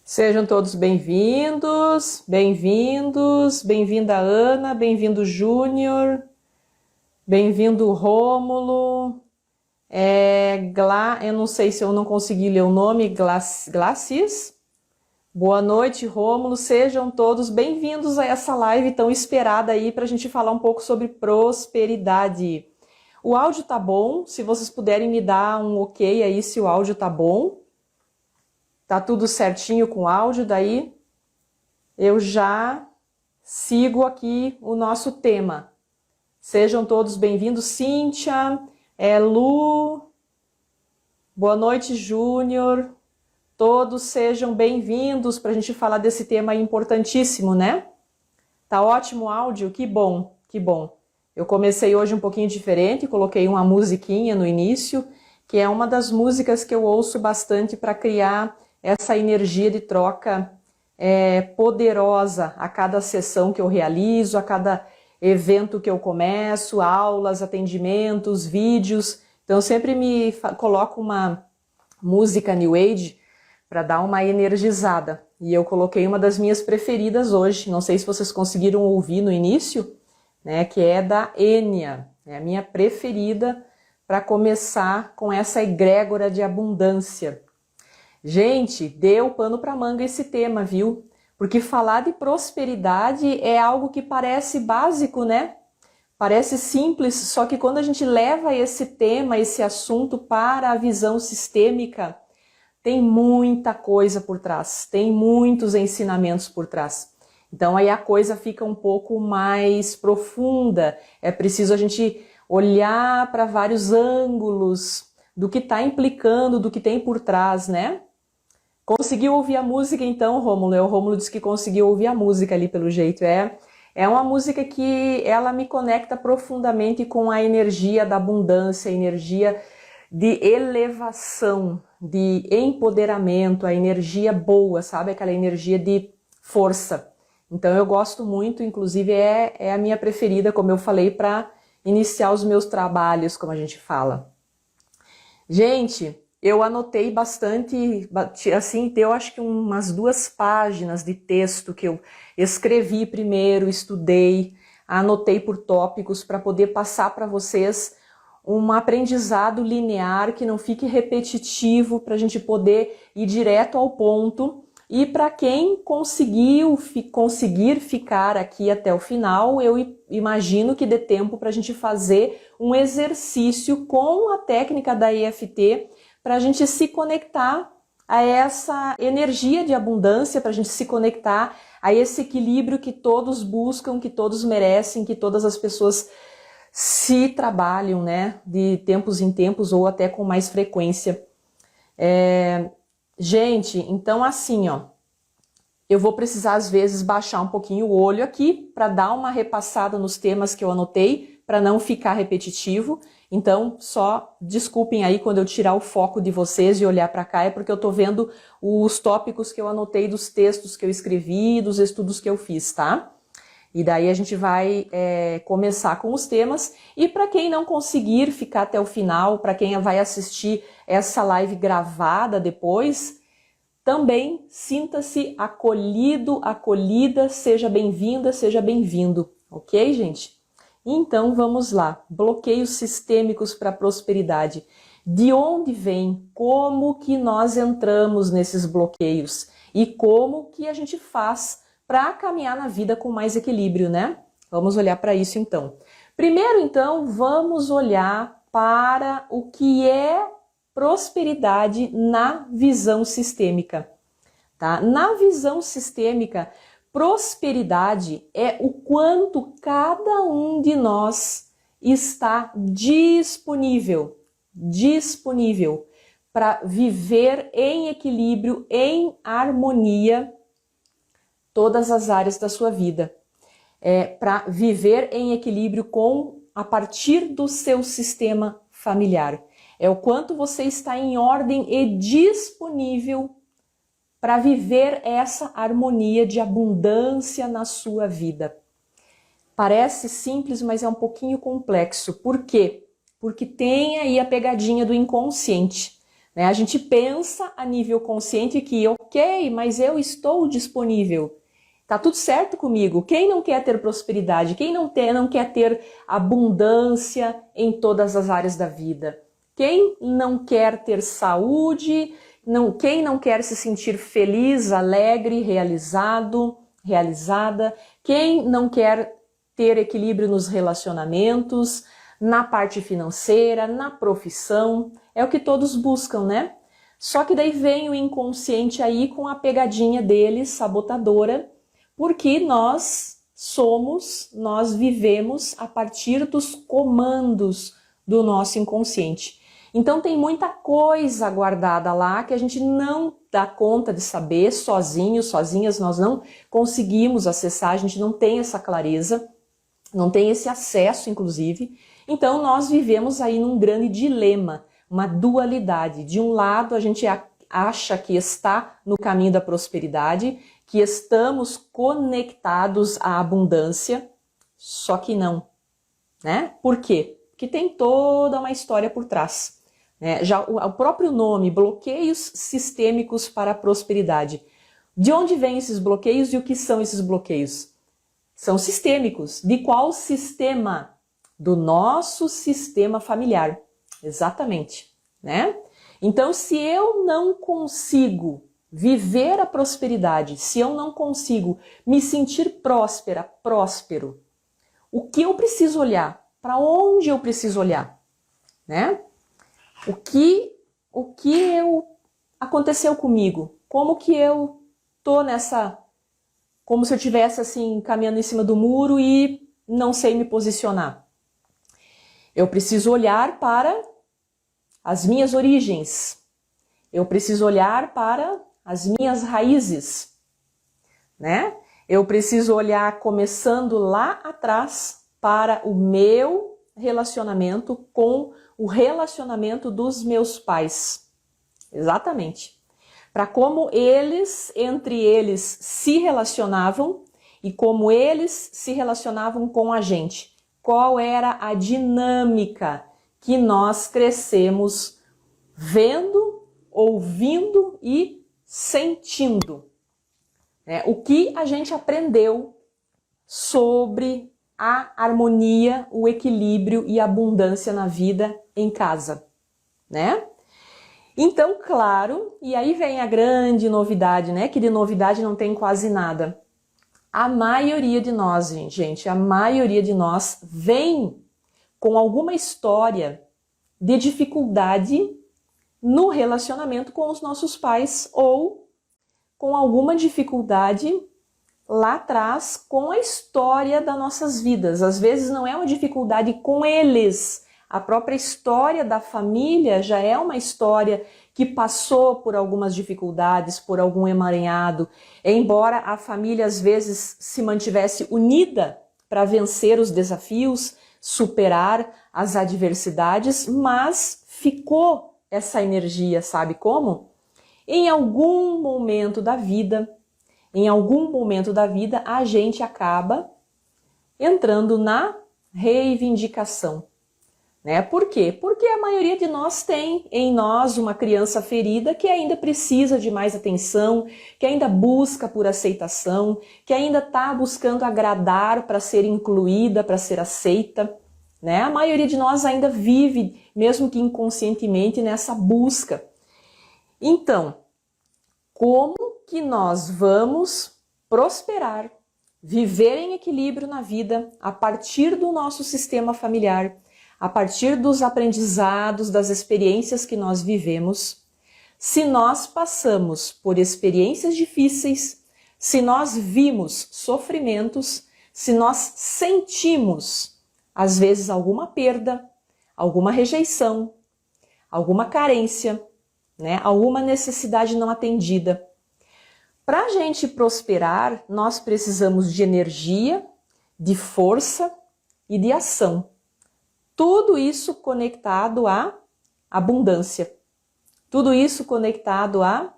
Sejam todos bem-vindos, bem-vindos, bem-vinda Ana, bem-vindo Júnior, bem-vindo Rômulo, eu não sei se eu não consegui ler o nome, Glacis. Boa noite, Rômulo, sejam todos bem-vindos a essa live tão esperada aí para a gente falar um pouco sobre prosperidade. O áudio tá bom? Se vocês puderem me dar um ok aí se o áudio tá bom. Tá tudo certinho com o áudio, daí eu já sigo aqui o nosso tema. Sejam todos bem-vindos, Cíntia, Lu, boa noite, Júnior. Todos sejam bem-vindos para a gente falar desse tema importantíssimo, né? Tá ótimo o áudio? Que bom, que bom. Eu comecei hoje um pouquinho diferente, coloquei uma musiquinha no início, que é uma das músicas que eu ouço bastante para criar essa energia de troca poderosa a cada sessão que eu realizo, a cada evento que eu começo, aulas, atendimentos, vídeos. Então eu sempre coloco uma música New Age para dar uma energizada. E eu coloquei uma das minhas preferidas hoje, não sei se vocês conseguiram ouvir no início, né, que é da Enya, é a minha preferida para começar com essa egrégora de abundância. Gente, deu pano para manga esse tema, viu? Porque falar de prosperidade é algo que parece básico, né? Parece simples, só que quando a gente leva esse tema, esse assunto para a visão sistêmica, tem muita coisa por trás, tem muitos ensinamentos por trás. Então aí a coisa fica um pouco mais profunda, é preciso a gente olhar para vários ângulos do que está implicando, do que tem por trás, né? Conseguiu ouvir a música então, Rômulo? O Rômulo disse que conseguiu ouvir a música ali pelo jeito. É uma música que ela me conecta profundamente com a energia da abundância, a energia de elevação, de empoderamento, a energia boa, sabe? Aquela energia de força. Então eu gosto muito, inclusive é a minha preferida, como eu falei, para iniciar os meus trabalhos, como a gente fala. Gente, eu anotei bastante, assim, eu acho que umas 2 páginas de texto que eu escrevi primeiro, estudei, anotei por tópicos para poder passar para vocês um aprendizado linear que não fique repetitivo, para a gente poder ir direto ao ponto. E para quem conseguir ficar aqui até o final, eu imagino que dê tempo para a gente fazer um exercício com a técnica da EFT, para a gente se conectar a essa energia de abundância, para a gente se conectar a esse equilíbrio que todos buscam, que todos merecem, que todas as pessoas se trabalham, né, de tempos em tempos ou até com mais frequência. Gente, então assim, ó, eu vou precisar às vezes baixar um pouquinho o olho aqui para dar uma repassada nos temas que eu anotei, para não ficar repetitivo. Então, só desculpem aí quando eu tirar o foco de vocês e olhar para cá, é porque eu estou vendo os tópicos que eu anotei dos textos que eu escrevi, dos estudos que eu fiz, tá? E daí a gente vai começar com os temas. E para quem não conseguir ficar até o final, para quem vai assistir essa live gravada depois, também sinta-se acolhido, acolhida, seja bem-vinda, seja bem-vindo, ok, gente? Então vamos lá, bloqueios sistêmicos para a prosperidade. De onde vem? Como que nós entramos nesses bloqueios? E como que a gente faz para caminhar na vida com mais equilíbrio, né? Vamos olhar para isso então. Primeiro então, vamos olhar para o que é prosperidade na visão sistêmica, tá? Na visão sistêmica, prosperidade é o quanto cada um de nós está disponível para viver em equilíbrio, em harmonia, todas as áreas da sua vida. Para viver em equilíbrio a partir do seu sistema familiar. É o quanto você está em ordem e disponível para viver essa harmonia de abundância na sua vida. Parece simples, mas é um pouquinho complexo. Por quê? Porque tem aí a pegadinha do inconsciente, né? A gente pensa a nível consciente que, ok, mas eu estou disponível. Tá tudo certo comigo. Quem não quer ter prosperidade? Quem não quer ter abundância em todas as áreas da vida? Quem não quer ter saúde? Quem não quer se sentir feliz, alegre, realizado, realizada? Quem não quer ter equilíbrio nos relacionamentos, na parte financeira, na profissão? É o que todos buscam, né? Só que daí vem o inconsciente aí com a pegadinha dele, sabotadora, porque nós vivemos a partir dos comandos do nosso inconsciente. Então tem muita coisa guardada lá que a gente não dá conta de saber sozinhas nós não conseguimos acessar, a gente não tem essa clareza, não tem esse acesso, inclusive. Então nós vivemos aí num grande dilema, uma dualidade. De um lado, a gente acha que está no caminho da prosperidade, que estamos conectados à abundância, só que não, né? Por quê? Porque tem toda uma história por trás, né? Já o próprio nome, bloqueios sistêmicos para a prosperidade. De onde vêm esses bloqueios e o que são esses bloqueios? São sistêmicos. De qual sistema? Do nosso sistema familiar. Exatamente, né? Então, se eu não consigo viver a prosperidade, se eu não consigo me sentir próspero, o que eu preciso olhar? Para onde eu preciso olhar? Né? O que aconteceu comigo? Como que eu tô nessa... Como se eu estivesse assim, caminhando em cima do muro e não sei me posicionar. Eu preciso olhar para as minhas origens. Eu preciso olhar para as minhas raízes, né? Eu preciso olhar começando lá atrás para o meu relacionamento com o relacionamento dos meus pais. Exatamente. Para como eles, entre eles, se relacionavam e como eles se relacionavam com a gente. Qual era a dinâmica que nós crescemos vendo, ouvindo e sentindo, né? O que a gente aprendeu sobre a harmonia, o equilíbrio e a abundância na vida em casa, né? Então, claro, e aí vem a grande novidade, né? Que de novidade não tem quase nada. A maioria de nós, gente, a maioria de nós vem com alguma história de dificuldade no relacionamento com os nossos pais ou com alguma dificuldade lá atrás com a história das nossas vidas. Às vezes não é uma dificuldade com eles. A própria história da família já é uma história que passou por algumas dificuldades, por algum emaranhado. Embora a família às vezes se mantivesse unida para vencer os desafios, superar as adversidades, mas ficou essa energia, sabe como? Em algum momento da vida, a gente acaba entrando na reivindicação. Né? Por quê? Porque a maioria de nós tem em nós uma criança ferida que ainda precisa de mais atenção, que ainda busca por aceitação, que ainda está buscando agradar para ser incluída, para ser aceita. Né? A maioria de nós ainda vive, mesmo que inconscientemente, nessa busca. Então, como que nós vamos prosperar, viver em equilíbrio na vida a partir do nosso sistema familiar, a partir dos aprendizados, das experiências que nós vivemos, se nós passamos por experiências difíceis, se nós vimos sofrimentos, se nós sentimos, às vezes, alguma perda, alguma rejeição, alguma carência, né? Alguma necessidade não atendida. Para a gente prosperar, nós precisamos de energia, de força e de ação. Tudo isso conectado à abundância. Tudo isso conectado à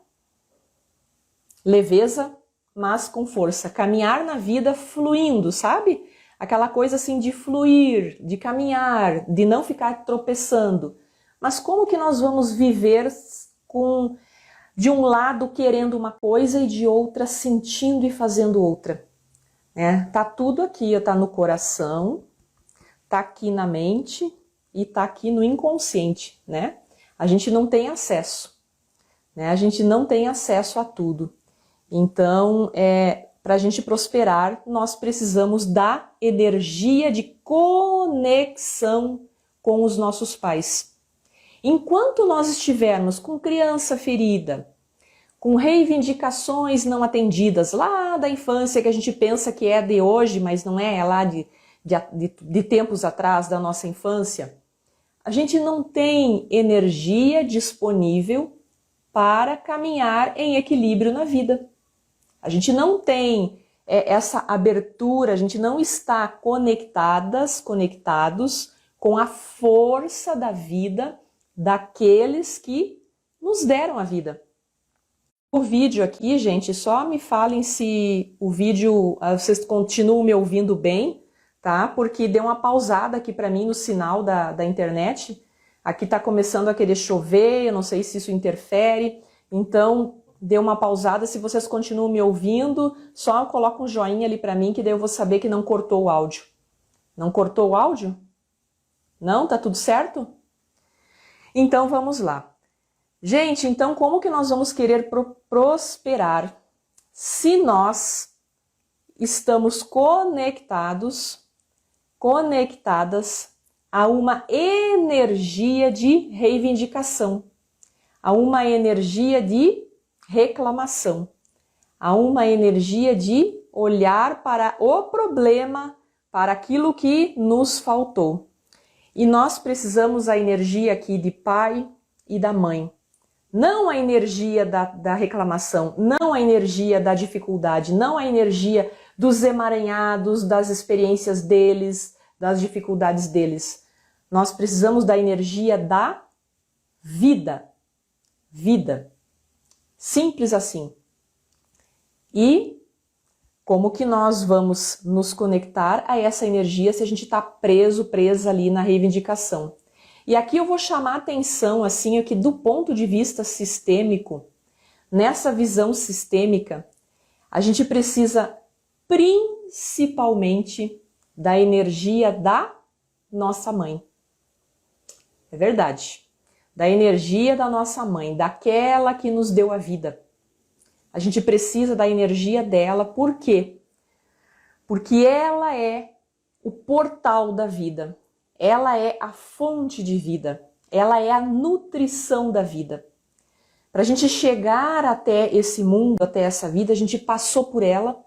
leveza, mas com força. Caminhar na vida fluindo, sabe? Aquela coisa assim de fluir, de caminhar, de não ficar tropeçando. Mas como que nós vamos viver de um lado querendo uma coisa e de outra sentindo e fazendo outra, né? Tá tudo aqui, tá no coração, tá aqui na mente e tá aqui no inconsciente, né? A gente não tem acesso, né? A gente não tem acesso a tudo. Então, para a gente prosperar, nós precisamos da energia de conexão com os nossos pais. Enquanto nós estivermos com criança ferida, com reivindicações não atendidas lá da infância, que a gente pensa que é de hoje, mas não é lá de tempos atrás, da nossa infância, a gente não tem energia disponível para caminhar em equilíbrio na vida. A gente não tem essa abertura, a gente não está conectados com a força da vida daqueles que nos deram a vida. O vídeo aqui, gente, só me falem se o vídeo, vocês continuam me ouvindo bem, tá? Porque deu uma pausada aqui para mim no sinal da internet. Aqui tá começando a querer chover, eu não sei se isso interfere, então deu uma pausada. Se vocês continuam me ouvindo, só coloca um joinha ali para mim que daí eu vou saber que não cortou o áudio. Não cortou o áudio? Não? Tá tudo certo? Então vamos lá. Gente, então como que nós vamos querer prosperar se nós estamos conectadas a uma energia de reivindicação, a uma energia de reclamação, a uma energia de olhar para o problema, para aquilo que nos faltou. E nós precisamos da energia aqui de pai e da mãe. Não a energia da reclamação, não a energia da dificuldade, não a energia dos emaranhados, das experiências deles, das dificuldades deles. Nós precisamos da energia da vida. Vida. Simples assim. E como que nós vamos nos conectar a essa energia se a gente está presa ali na reivindicação? E aqui eu vou chamar a atenção, assim, que do ponto de vista sistêmico, nessa visão sistêmica, a gente precisa principalmente da energia da nossa mãe. É verdade. Da energia da nossa mãe, daquela que nos deu a vida. A gente precisa da energia dela, por quê? Porque ela é o portal da vida. Ela é a fonte de vida, ela é a nutrição da vida. Para a gente chegar até esse mundo, até essa vida, a gente passou por ela,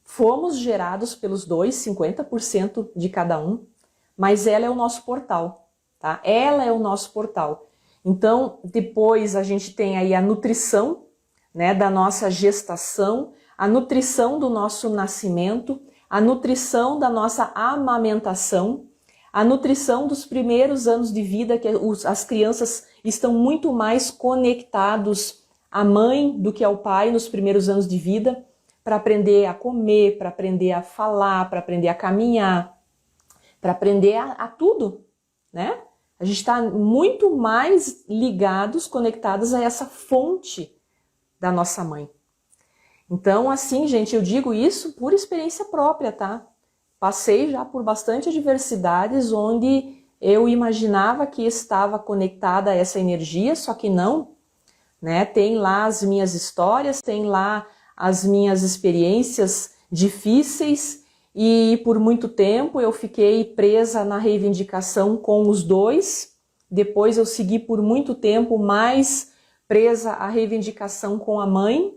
fomos gerados pelos dois, 50% de cada um, mas ela é o nosso portal, tá? Ela é o nosso portal. Então, depois a gente tem aí a nutrição, né, da nossa gestação, a nutrição do nosso nascimento, a nutrição da nossa amamentação, a nutrição dos primeiros anos de vida, que as crianças estão muito mais conectados à mãe do que ao pai nos primeiros anos de vida, para aprender a comer, para aprender a falar, para aprender a caminhar, para aprender a tudo, né? A gente está muito mais ligados, conectados a essa fonte da nossa mãe. Então, assim, gente, eu digo isso por experiência própria, tá? Passei já por bastante adversidades onde eu imaginava que estava conectada a essa energia, só que não, né? Tem lá as minhas histórias, tem lá as minhas experiências difíceis e por muito tempo eu fiquei presa na reivindicação com os dois. Depois eu segui por muito tempo mais presa à reivindicação com a mãe,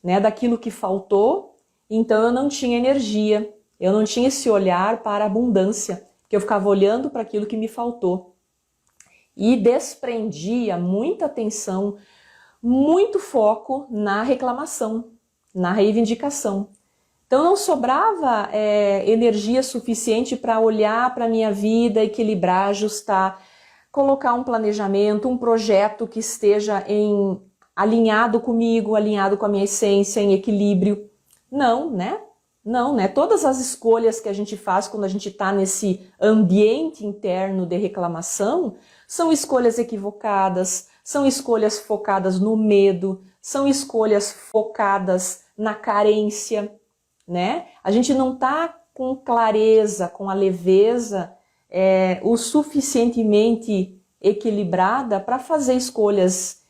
né? Daquilo que faltou. Então eu não tinha energia. Eu não tinha esse olhar para a abundância, porque eu ficava olhando para aquilo que me faltou. E desprendia muita atenção, muito foco na reclamação, na reivindicação. Então não sobrava energia suficiente para olhar para a minha vida, equilibrar, ajustar, colocar um planejamento, um projeto que esteja alinhado comigo, alinhado com a minha essência, em equilíbrio. Não, né? Não, né? Todas as escolhas que a gente faz quando a gente está nesse ambiente interno de reclamação são escolhas equivocadas, são escolhas focadas no medo, são escolhas focadas na carência, né? A gente não tá com clareza, com a leveza o suficientemente equilibrada para fazer escolhas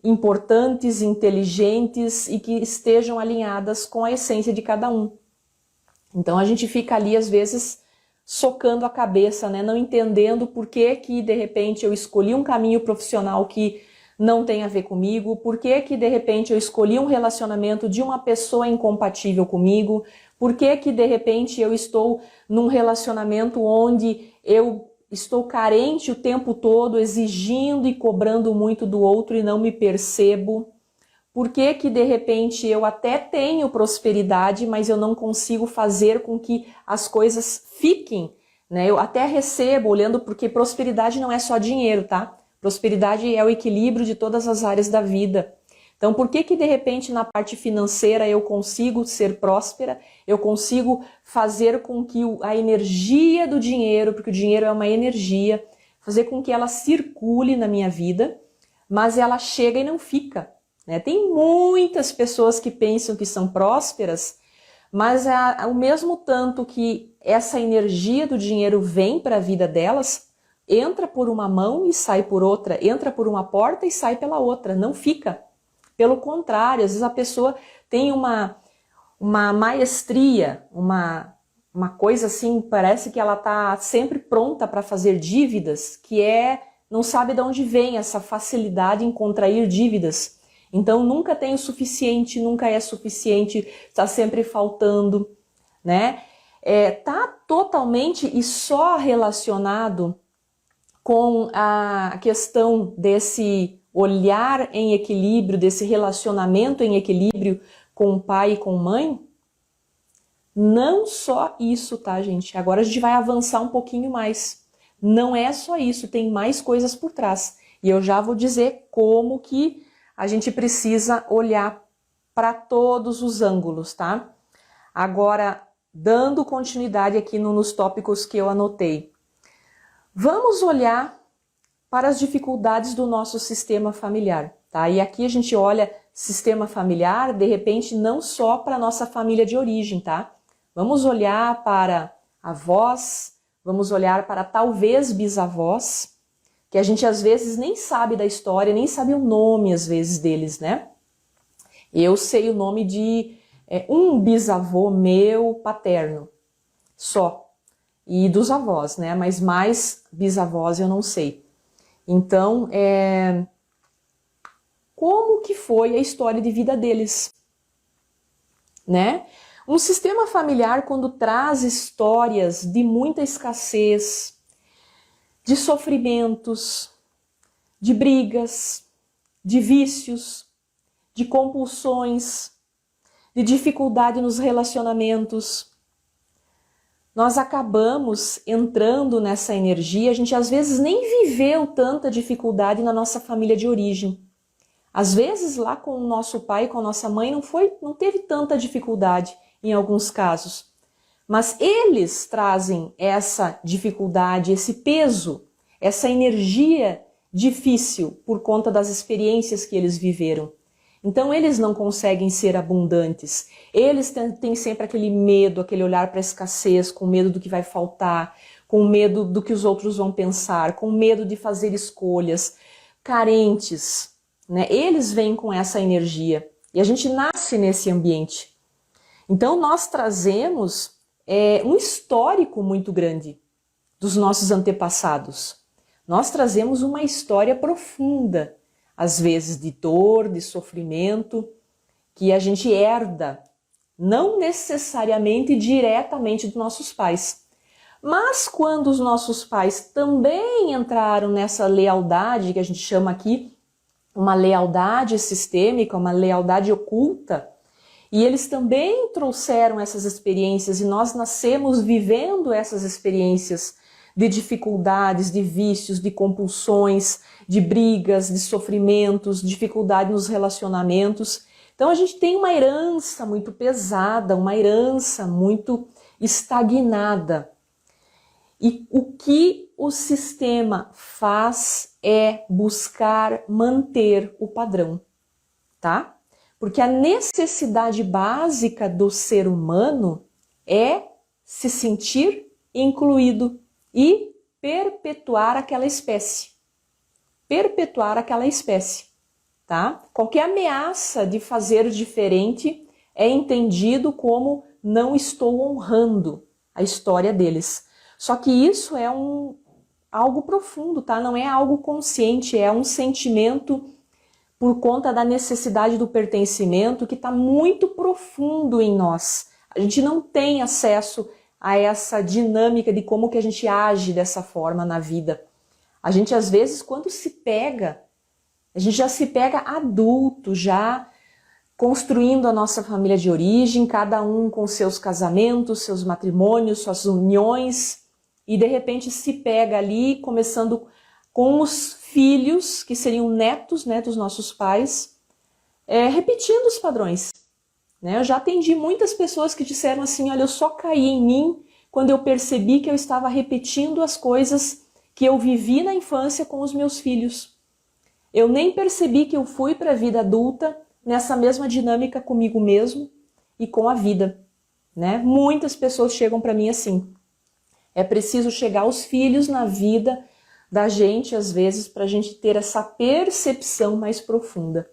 importantes, inteligentes e que estejam alinhadas com a essência de cada um. Então a gente fica ali às vezes socando a cabeça, né? Não entendendo por que que de repente eu escolhi um caminho profissional que não tem a ver comigo, por que que de repente eu escolhi um relacionamento de uma pessoa incompatível comigo, por que que de repente eu estou num relacionamento onde eu estou carente o tempo todo, exigindo e cobrando muito do outro e não me percebo. Por que que de repente eu até tenho prosperidade, mas eu não consigo fazer com que as coisas fiquem, né? Eu até recebo, olhando, porque prosperidade não é só dinheiro, tá? Prosperidade é o equilíbrio de todas as áreas da vida. Então, por que que de repente na parte financeira eu consigo ser próspera, eu consigo fazer com que a energia do dinheiro, porque o dinheiro é uma energia, fazer com que ela circule na minha vida, mas ela chega e não fica, né? Tem muitas pessoas que pensam que são prósperas, mas ao mesmo tanto que essa energia do dinheiro vem para a vida delas, entra por uma mão e sai por outra, entra por uma porta e sai pela outra, não fica. Pelo contrário, às vezes a pessoa tem uma maestria, uma coisa assim, parece que ela está sempre pronta para fazer dívidas, não sabe de onde vem essa facilidade em contrair dívidas. Então nunca tem o suficiente, nunca é suficiente, está sempre faltando, né? Tá totalmente e só relacionado com a questão desse olhar em equilíbrio, desse relacionamento em equilíbrio com o pai e com mãe? Não só isso, tá, gente? Agora a gente vai avançar um pouquinho mais. Não é só isso, tem mais coisas por trás. E eu já vou dizer como que a gente precisa olhar para todos os ângulos, tá? Agora, dando continuidade aqui nos tópicos que eu anotei. Vamos olhar para as dificuldades do nosso sistema familiar, tá? E aqui a gente olha sistema familiar, de repente, não só para a nossa família de origem, tá? Vamos olhar para avós, vamos olhar para talvez bisavós, que a gente às vezes nem sabe da história, nem sabe o nome às vezes deles, né? Eu sei o nome de um bisavô meu paterno, só. E dos avós, né? Mas mais bisavós eu não sei. Então, como que foi a história de vida deles, né? Um sistema familiar, quando traz histórias de muita escassez, de sofrimentos, de brigas, de vícios, de compulsões, de dificuldade nos relacionamentos, nós acabamos entrando nessa energia, a gente às vezes nem viveu tanta dificuldade na nossa família de origem. Às vezes lá com o nosso pai, com a nossa mãe, não teve tanta dificuldade em alguns casos. Mas eles trazem essa dificuldade, esse peso, essa energia difícil por conta das experiências que eles viveram. Então eles não conseguem ser abundantes, eles têm sempre aquele medo, aquele olhar para a escassez, com medo do que vai faltar, com medo do que os outros vão pensar, com medo de fazer escolhas, carentes, né? Eles vêm com essa energia e a gente nasce nesse ambiente. Então nós trazemos um histórico muito grande dos nossos antepassados. Nós trazemos uma história profunda, às vezes de dor, de sofrimento, que a gente herda, não necessariamente diretamente dos nossos pais. Mas quando os nossos pais também entraram nessa lealdade, que a gente chama aqui, uma lealdade sistêmica, uma lealdade oculta, e eles também trouxeram essas experiências e nós nascemos vivendo essas experiências de dificuldades, de vícios, de compulsões, de brigas, de sofrimentos, dificuldade nos relacionamentos. Então a gente tem uma herança muito pesada, uma herança muito estagnada. E o que o sistema faz é buscar manter o padrão, tá? Porque a necessidade básica do ser humano é se sentir incluído e perpetuar aquela espécie. Perpetuar aquela espécie, tá? Qualquer ameaça de fazer diferente é entendido como não estou honrando a história deles. Só que isso é algo profundo, tá? Não é algo consciente, é um sentimento por conta da necessidade do pertencimento que está muito profundo em nós. A gente não tem acesso a essa dinâmica de como que a gente age dessa forma na vida. A gente, às vezes, quando se pega, a gente já se pega adulto, já construindo a nossa família de origem, cada um com seus casamentos, seus matrimônios, suas uniões, e de repente se pega ali, começando com os filhos, que seriam netos, né, dos nossos pais, repetindo os padrões. Né? Eu já atendi muitas pessoas que disseram assim, olha, eu só caí em mim quando eu percebi que eu estava repetindo as coisas que eu vivi na infância com os meus filhos. Eu nem percebi que eu fui para a vida adulta nessa mesma dinâmica comigo mesmo e com a vida. Né? Muitas pessoas chegam para mim assim. É preciso chegar aos filhos na vida da gente, às vezes, para a gente ter essa percepção mais profunda.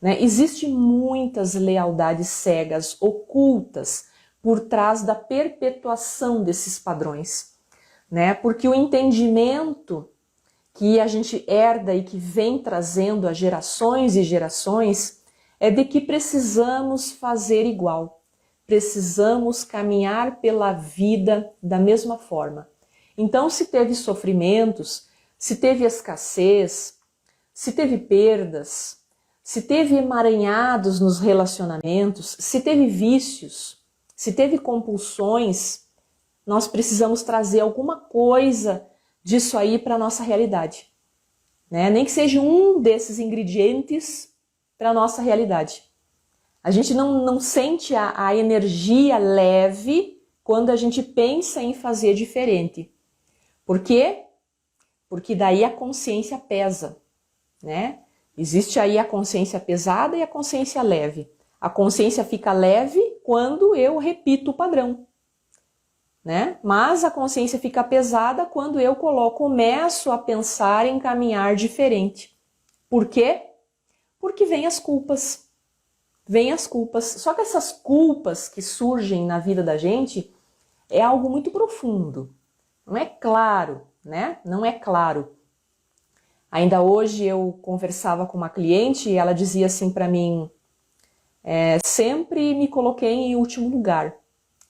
Né? Existem muitas lealdades cegas, ocultas, por trás da perpetuação desses padrões. Né? Porque o entendimento que a gente herda e que vem trazendo a gerações e gerações é de que precisamos fazer igual. Precisamos caminhar pela vida da mesma forma. Então, se teve sofrimentos, se teve escassez, se teve perdas, se teve emaranhados nos relacionamentos, se teve vícios, se teve compulsões, nós precisamos trazer alguma coisa disso aí para a nossa realidade. Né? Nem que seja um desses ingredientes para a nossa realidade. A gente não sente a energia leve quando a gente pensa em fazer diferente. Por quê? Porque daí a consciência pesa, né? Existe aí a consciência pesada e a consciência leve. A consciência fica leve quando eu repito o padrão, né? Mas a consciência fica pesada quando eu começo a pensar em caminhar diferente. Por quê? Porque vem as culpas. Vem as culpas. Só que essas culpas que surgem na vida da gente é algo muito profundo. Não é claro, né? Não é claro. Ainda hoje eu conversava com uma cliente e ela dizia assim para mim, sempre me coloquei em último lugar.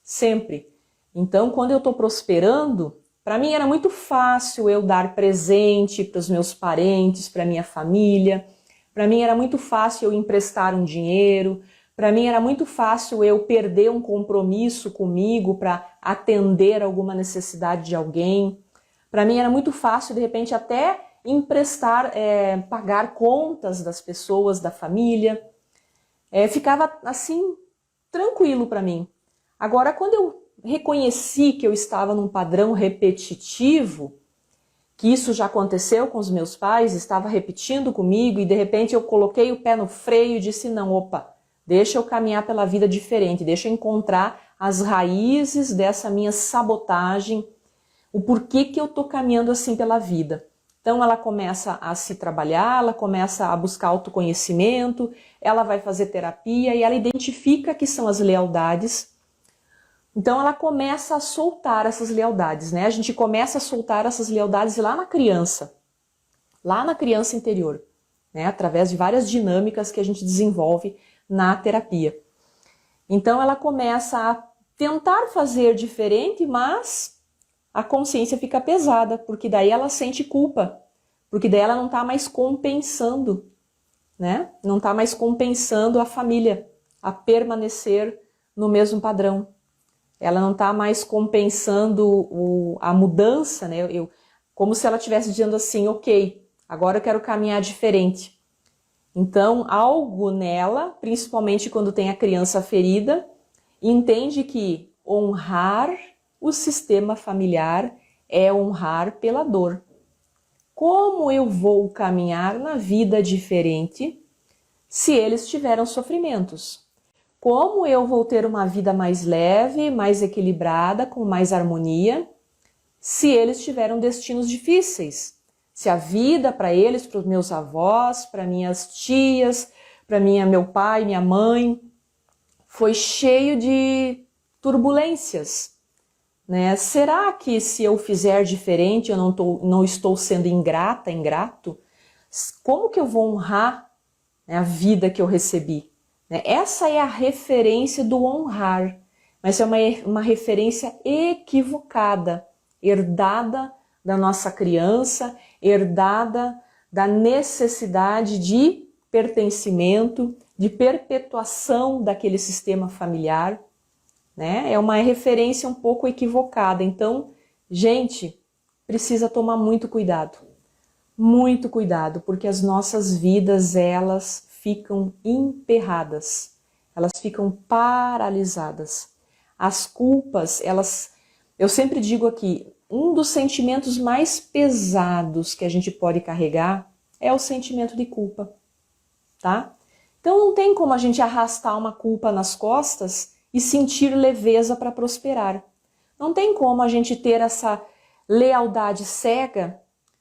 Sempre. Então, quando eu estou prosperando, para mim era muito fácil eu dar presente para os meus parentes, para minha família. Para mim era muito fácil eu emprestar um dinheiro, para mim era muito fácil eu perder um compromisso comigo para atender alguma necessidade de alguém. Para mim era muito fácil, de repente, até emprestar, pagar contas das pessoas, da família. Ficava assim, tranquilo para mim. Agora, quando eu reconheci que eu estava num padrão repetitivo, que isso já aconteceu com os meus pais, estava repetindo comigo e de repente eu coloquei o pé no freio e disse, não, opa, deixa eu caminhar pela vida diferente, deixa eu encontrar as raízes dessa minha sabotagem, o porquê que eu estou caminhando assim pela vida. Então ela começa a se trabalhar, ela começa a buscar autoconhecimento, ela vai fazer terapia e ela identifica que são as lealdades. Então ela começa a soltar essas lealdades, né? A gente começa a soltar essas lealdades lá na criança interior, né? Através de várias dinâmicas que a gente desenvolve na terapia. Então ela começa a tentar fazer diferente, mas a consciência fica pesada, porque daí ela sente culpa, porque daí ela não está mais compensando, né? Não está mais compensando a família a permanecer no mesmo padrão. Ela não está mais compensando a mudança, né? Como se ela estivesse dizendo assim, ok, agora eu quero caminhar diferente. Então, algo nela, principalmente quando tem a criança ferida, entende que honrar o sistema familiar é honrar pela dor. Como eu vou caminhar na vida diferente se eles tiveram sofrimentos? Como eu vou ter uma vida mais leve, mais equilibrada, com mais harmonia, se eles tiveram destinos difíceis? Se a vida para eles, para os meus avós, para minhas tias, para meu pai, minha mãe, foi cheio de turbulências, né? Será que se eu fizer diferente, eu não estou sendo ingrata, ingrato? Como que eu vou honrar, né, a vida que eu recebi? Essa é a referência do honrar, mas é uma referência equivocada, herdada da nossa criança, herdada da necessidade de pertencimento, de perpetuação daquele sistema familiar, né? É uma referência um pouco equivocada. Então, gente, precisa tomar muito cuidado, porque as nossas vidas, elas ficam emperradas, elas ficam paralisadas. As culpas, eu sempre digo aqui, um dos sentimentos mais pesados que a gente pode carregar é o sentimento de culpa, tá? Então não tem como a gente arrastar uma culpa nas costas e sentir leveza para prosperar. Não tem como a gente ter essa lealdade cega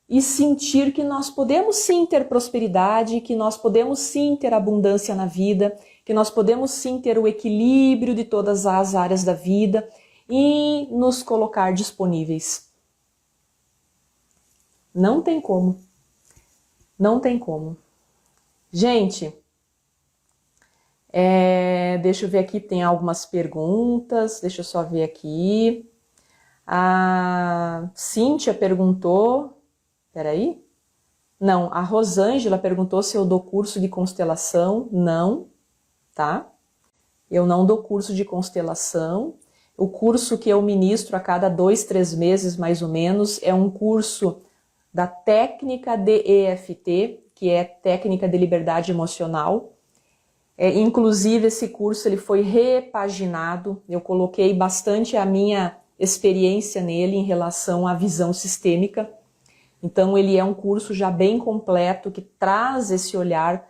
e sentir que nós podemos sim ter prosperidade, que nós podemos sim ter abundância na vida, que nós podemos sim ter o equilíbrio de todas as áreas da vida e nos colocar disponíveis. Não tem como. Não tem como. Gente, deixa eu ver aqui, tem algumas perguntas, deixa eu só ver aqui. A Cíntia perguntou, peraí, não, a Rosângela perguntou se eu dou curso de constelação. Não, tá? Eu não dou curso de constelação. O curso que eu ministro a cada 2, 3 meses, mais ou menos, é um curso da técnica de EFT, que é técnica de liberdade emocional. Inclusive, esse curso ele foi repaginado. Eu coloquei bastante a minha experiência nele em relação à visão sistêmica. Então, ele é um curso já bem completo, que traz esse olhar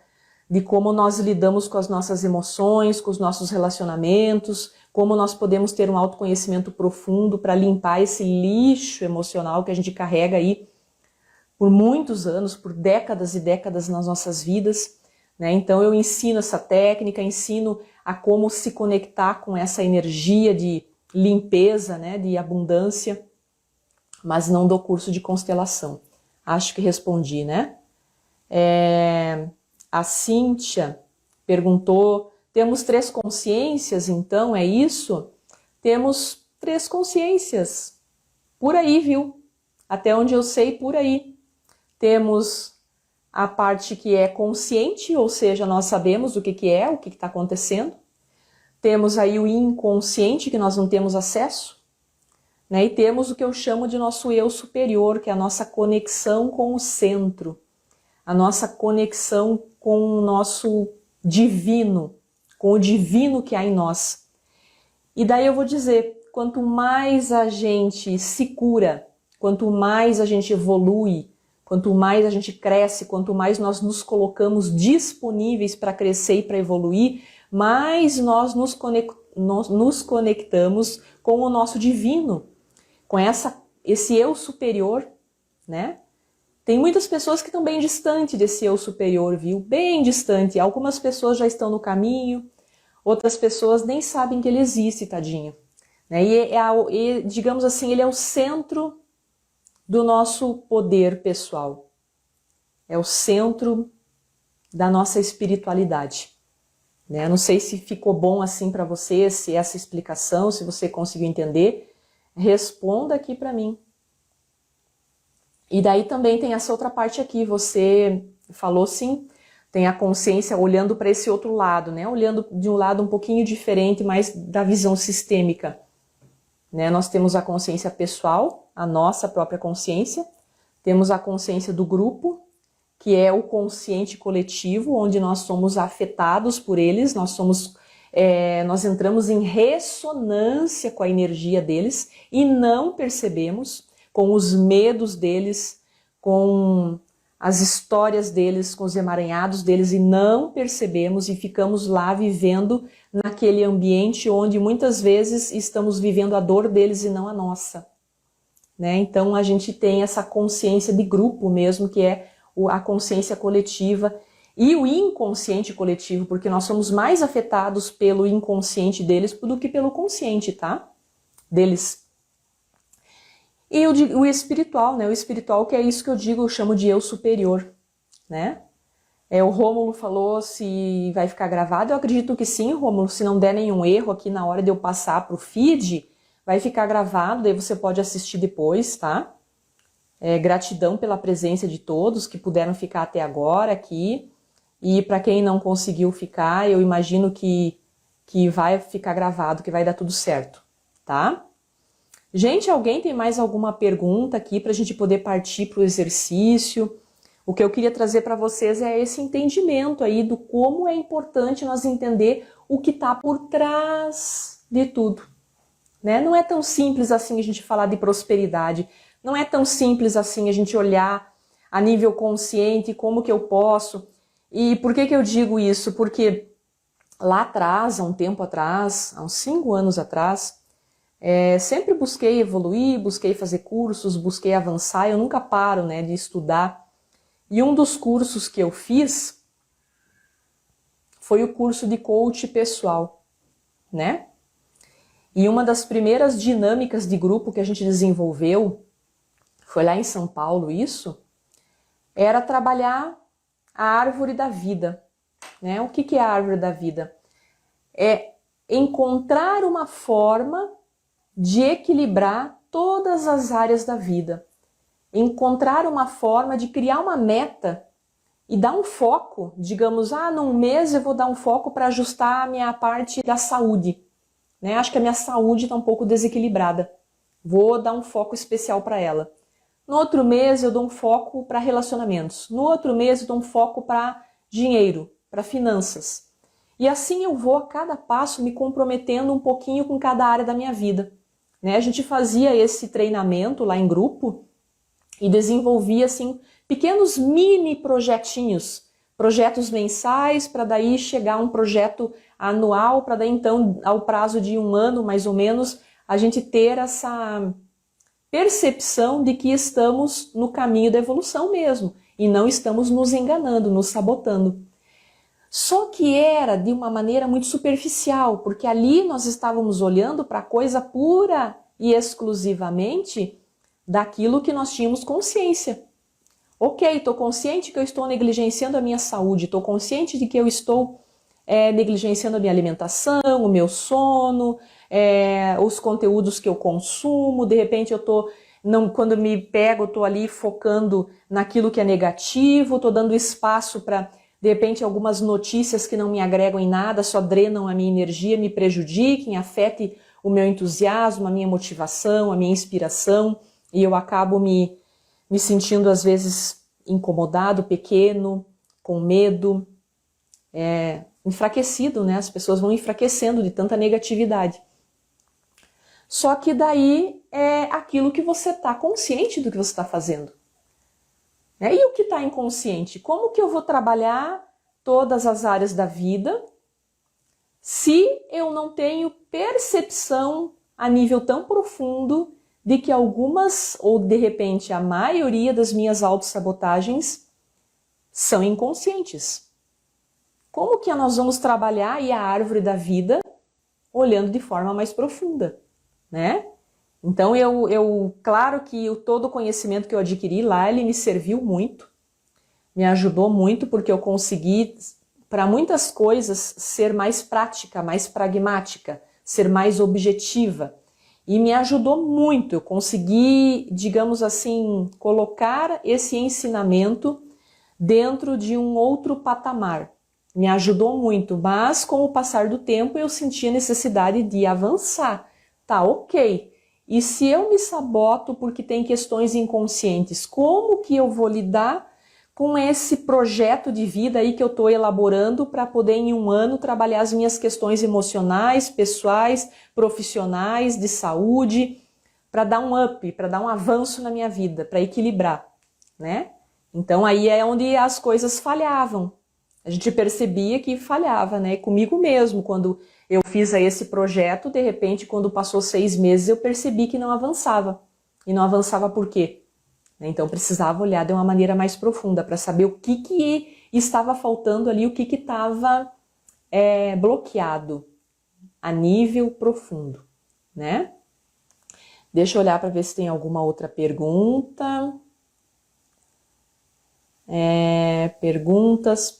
de como nós lidamos com as nossas emoções, com os nossos relacionamentos, como nós podemos ter um autoconhecimento profundo para limpar esse lixo emocional que a gente carrega aí por muitos anos, por décadas e décadas nas nossas vidas, né? Então eu ensino essa técnica, ensino a como se conectar com essa energia de limpeza, né, de abundância, mas não dou curso de constelação. Acho que respondi, né? A Cíntia perguntou, temos 3 consciências, então, é isso? Temos 3 consciências, por aí, viu? Até onde eu sei, por aí. Temos a parte que é consciente, ou seja, nós sabemos o que é, o que está acontecendo. Temos aí o inconsciente, que nós não temos acesso, né? E temos o que eu chamo de nosso eu superior, que é a nossa conexão com o centro, a nossa conexão com o nosso divino, com o divino que há em nós. E daí eu vou dizer, quanto mais a gente se cura, quanto mais a gente evolui, quanto mais a gente cresce, quanto mais nós nos colocamos disponíveis para crescer e para evoluir, mais nós nos conectamos com o nosso divino, com esse eu superior, né? Tem muitas pessoas que estão bem distante desse eu superior, viu? Bem distante. Algumas pessoas já estão no caminho, outras pessoas nem sabem que ele existe, tadinha. Né? E, digamos assim, ele é o centro do nosso poder pessoal. É o centro da nossa espiritualidade. Né? Não sei se ficou bom assim para você, se essa explicação, se você conseguiu entender. Responda aqui para mim. E daí também tem essa outra parte aqui, você falou sim, tem a consciência olhando para esse outro lado, né? Olhando de um lado um pouquinho diferente, mas da visão sistêmica. Né? Nós temos a consciência pessoal, a nossa própria consciência, temos a consciência do grupo, que é o consciente coletivo, onde nós somos afetados por eles, nós entramos em ressonância com a energia deles e não percebemos. com os medos deles, com as histórias deles, com os emaranhados deles, e não percebemos e ficamos lá vivendo naquele ambiente onde muitas vezes estamos vivendo a dor deles e não a nossa, né? Então a gente tem essa consciência de grupo mesmo, que é a consciência coletiva e o inconsciente coletivo, porque nós somos mais afetados pelo inconsciente deles do que pelo consciente, tá? Deles. E o espiritual, né? O espiritual, que é isso que eu digo, eu chamo de eu superior, né? O Rômulo falou se vai ficar gravado. Eu acredito que sim, Rômulo. Se não der nenhum erro aqui na hora de eu passar para o feed, vai ficar gravado, daí você pode assistir depois, tá? Gratidão pela presença de todos que puderam ficar até agora aqui. E para quem não conseguiu ficar, eu imagino que vai ficar gravado, que vai dar tudo certo, tá? Gente, alguém tem mais alguma pergunta aqui para a gente poder partir para o exercício? O que eu queria trazer para vocês é esse entendimento aí do como é importante nós entender o que está por trás de tudo, né? Não é tão simples assim a gente falar de prosperidade, não é tão simples assim a gente olhar a nível consciente como que eu posso. E por que eu digo isso? Porque lá atrás, há um tempo atrás, há uns 5 anos atrás, sempre busquei evoluir, busquei fazer cursos, busquei avançar, eu nunca paro, né, de estudar. E um dos cursos que eu fiz foi o curso de coach pessoal, né? E uma das primeiras dinâmicas de grupo que a gente desenvolveu, foi lá em São Paulo isso, era trabalhar a árvore da vida, né? O que é a árvore da vida? É encontrar uma forma de equilibrar todas as áreas da vida. Encontrar uma forma de criar uma meta e dar um foco, digamos, num mês eu vou dar um foco para ajustar a minha parte da saúde, né? Acho que a minha saúde está um pouco desequilibrada, vou dar um foco especial para ela. No outro mês eu dou um foco para relacionamentos, no outro mês eu dou um foco para dinheiro, para finanças. E assim eu vou a cada passo me comprometendo um pouquinho com cada área da minha vida, né? A gente fazia esse treinamento lá em grupo e desenvolvia assim pequenos mini projetinhos, projetos mensais, para daí chegar a um projeto anual, para daí então ao prazo de 1 ano mais ou menos a gente ter essa percepção de que estamos no caminho da evolução mesmo e não estamos nos enganando, nos sabotando. Só que era de uma maneira muito superficial, porque ali nós estávamos olhando para a coisa pura e exclusivamente daquilo que nós tínhamos consciência. Ok, estou consciente que eu estou negligenciando a minha saúde, estou consciente de que eu estou negligenciando a minha alimentação, o meu sono, os conteúdos que eu consumo, de repente eu estou, quando me pego, eu estou ali focando naquilo que é negativo, estou dando espaço para, de repente, algumas notícias que não me agregam em nada, só drenam a minha energia, me prejudiquem, afetem o meu entusiasmo, a minha motivação, a minha inspiração, e eu acabo me sentindo às vezes incomodado, pequeno, com medo, enfraquecido, né? As pessoas vão enfraquecendo de tanta negatividade. Só que daí é aquilo que você está consciente do que você está fazendo. E o que está inconsciente? Como que eu vou trabalhar todas as áreas da vida se eu não tenho percepção a nível tão profundo de que algumas, ou de repente a maioria das minhas autossabotagens são inconscientes? Como que nós vamos trabalhar aí a árvore da vida olhando de forma mais profunda, né? Então claro que todo o conhecimento que eu adquiri lá, ele me serviu muito, me ajudou muito, porque eu consegui, para muitas coisas, ser mais prática, mais pragmática, ser mais objetiva. E me ajudou muito, eu consegui, digamos assim, colocar esse ensinamento dentro de um outro patamar. Me ajudou muito, mas com o passar do tempo eu senti a necessidade de avançar. Tá, ok. E se eu me saboto porque tem questões inconscientes, como que eu vou lidar com esse projeto de vida aí que eu estou elaborando para poder em 1 ano trabalhar as minhas questões emocionais, pessoais, profissionais, de saúde, para dar um up, para dar um avanço na minha vida, para equilibrar, né? Então aí é onde as coisas falhavam. A gente percebia que falhava, né? Comigo mesmo, quando eu fiz aí esse projeto, de repente, quando passou 6 meses, eu percebi que não avançava. E não avançava por quê? Então precisava olhar de uma maneira mais profunda para saber o que estava faltando ali, o que estava bloqueado a nível profundo, né? Deixa eu olhar para ver se tem alguma outra pergunta. Perguntas.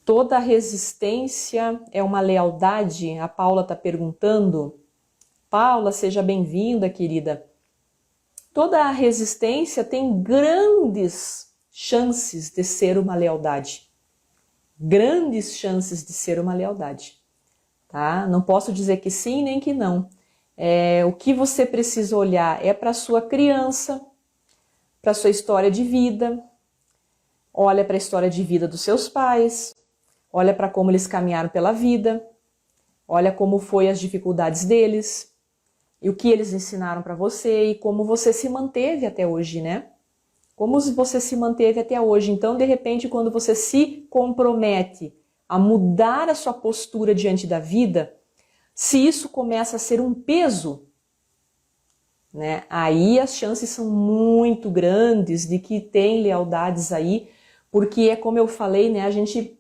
Toda resistência é uma lealdade? A Paula está perguntando. Paula, seja bem-vinda, querida. Toda resistência tem grandes chances de ser uma lealdade. Grandes chances de ser uma lealdade. Tá? Não posso dizer que sim nem que não. O que você precisa olhar é para a sua criança, para a sua história de vida, olha para a história de vida dos seus pais, olha para como eles caminharam pela vida, olha como foi as dificuldades deles, e o que eles ensinaram para você e como você se manteve até hoje, né? Como você se manteve até hoje. Então, de repente, quando você se compromete a mudar a sua postura diante da vida, se isso começa a ser um peso, né, aí as chances são muito grandes de que tem lealdades aí, porque é como eu falei, né, a gente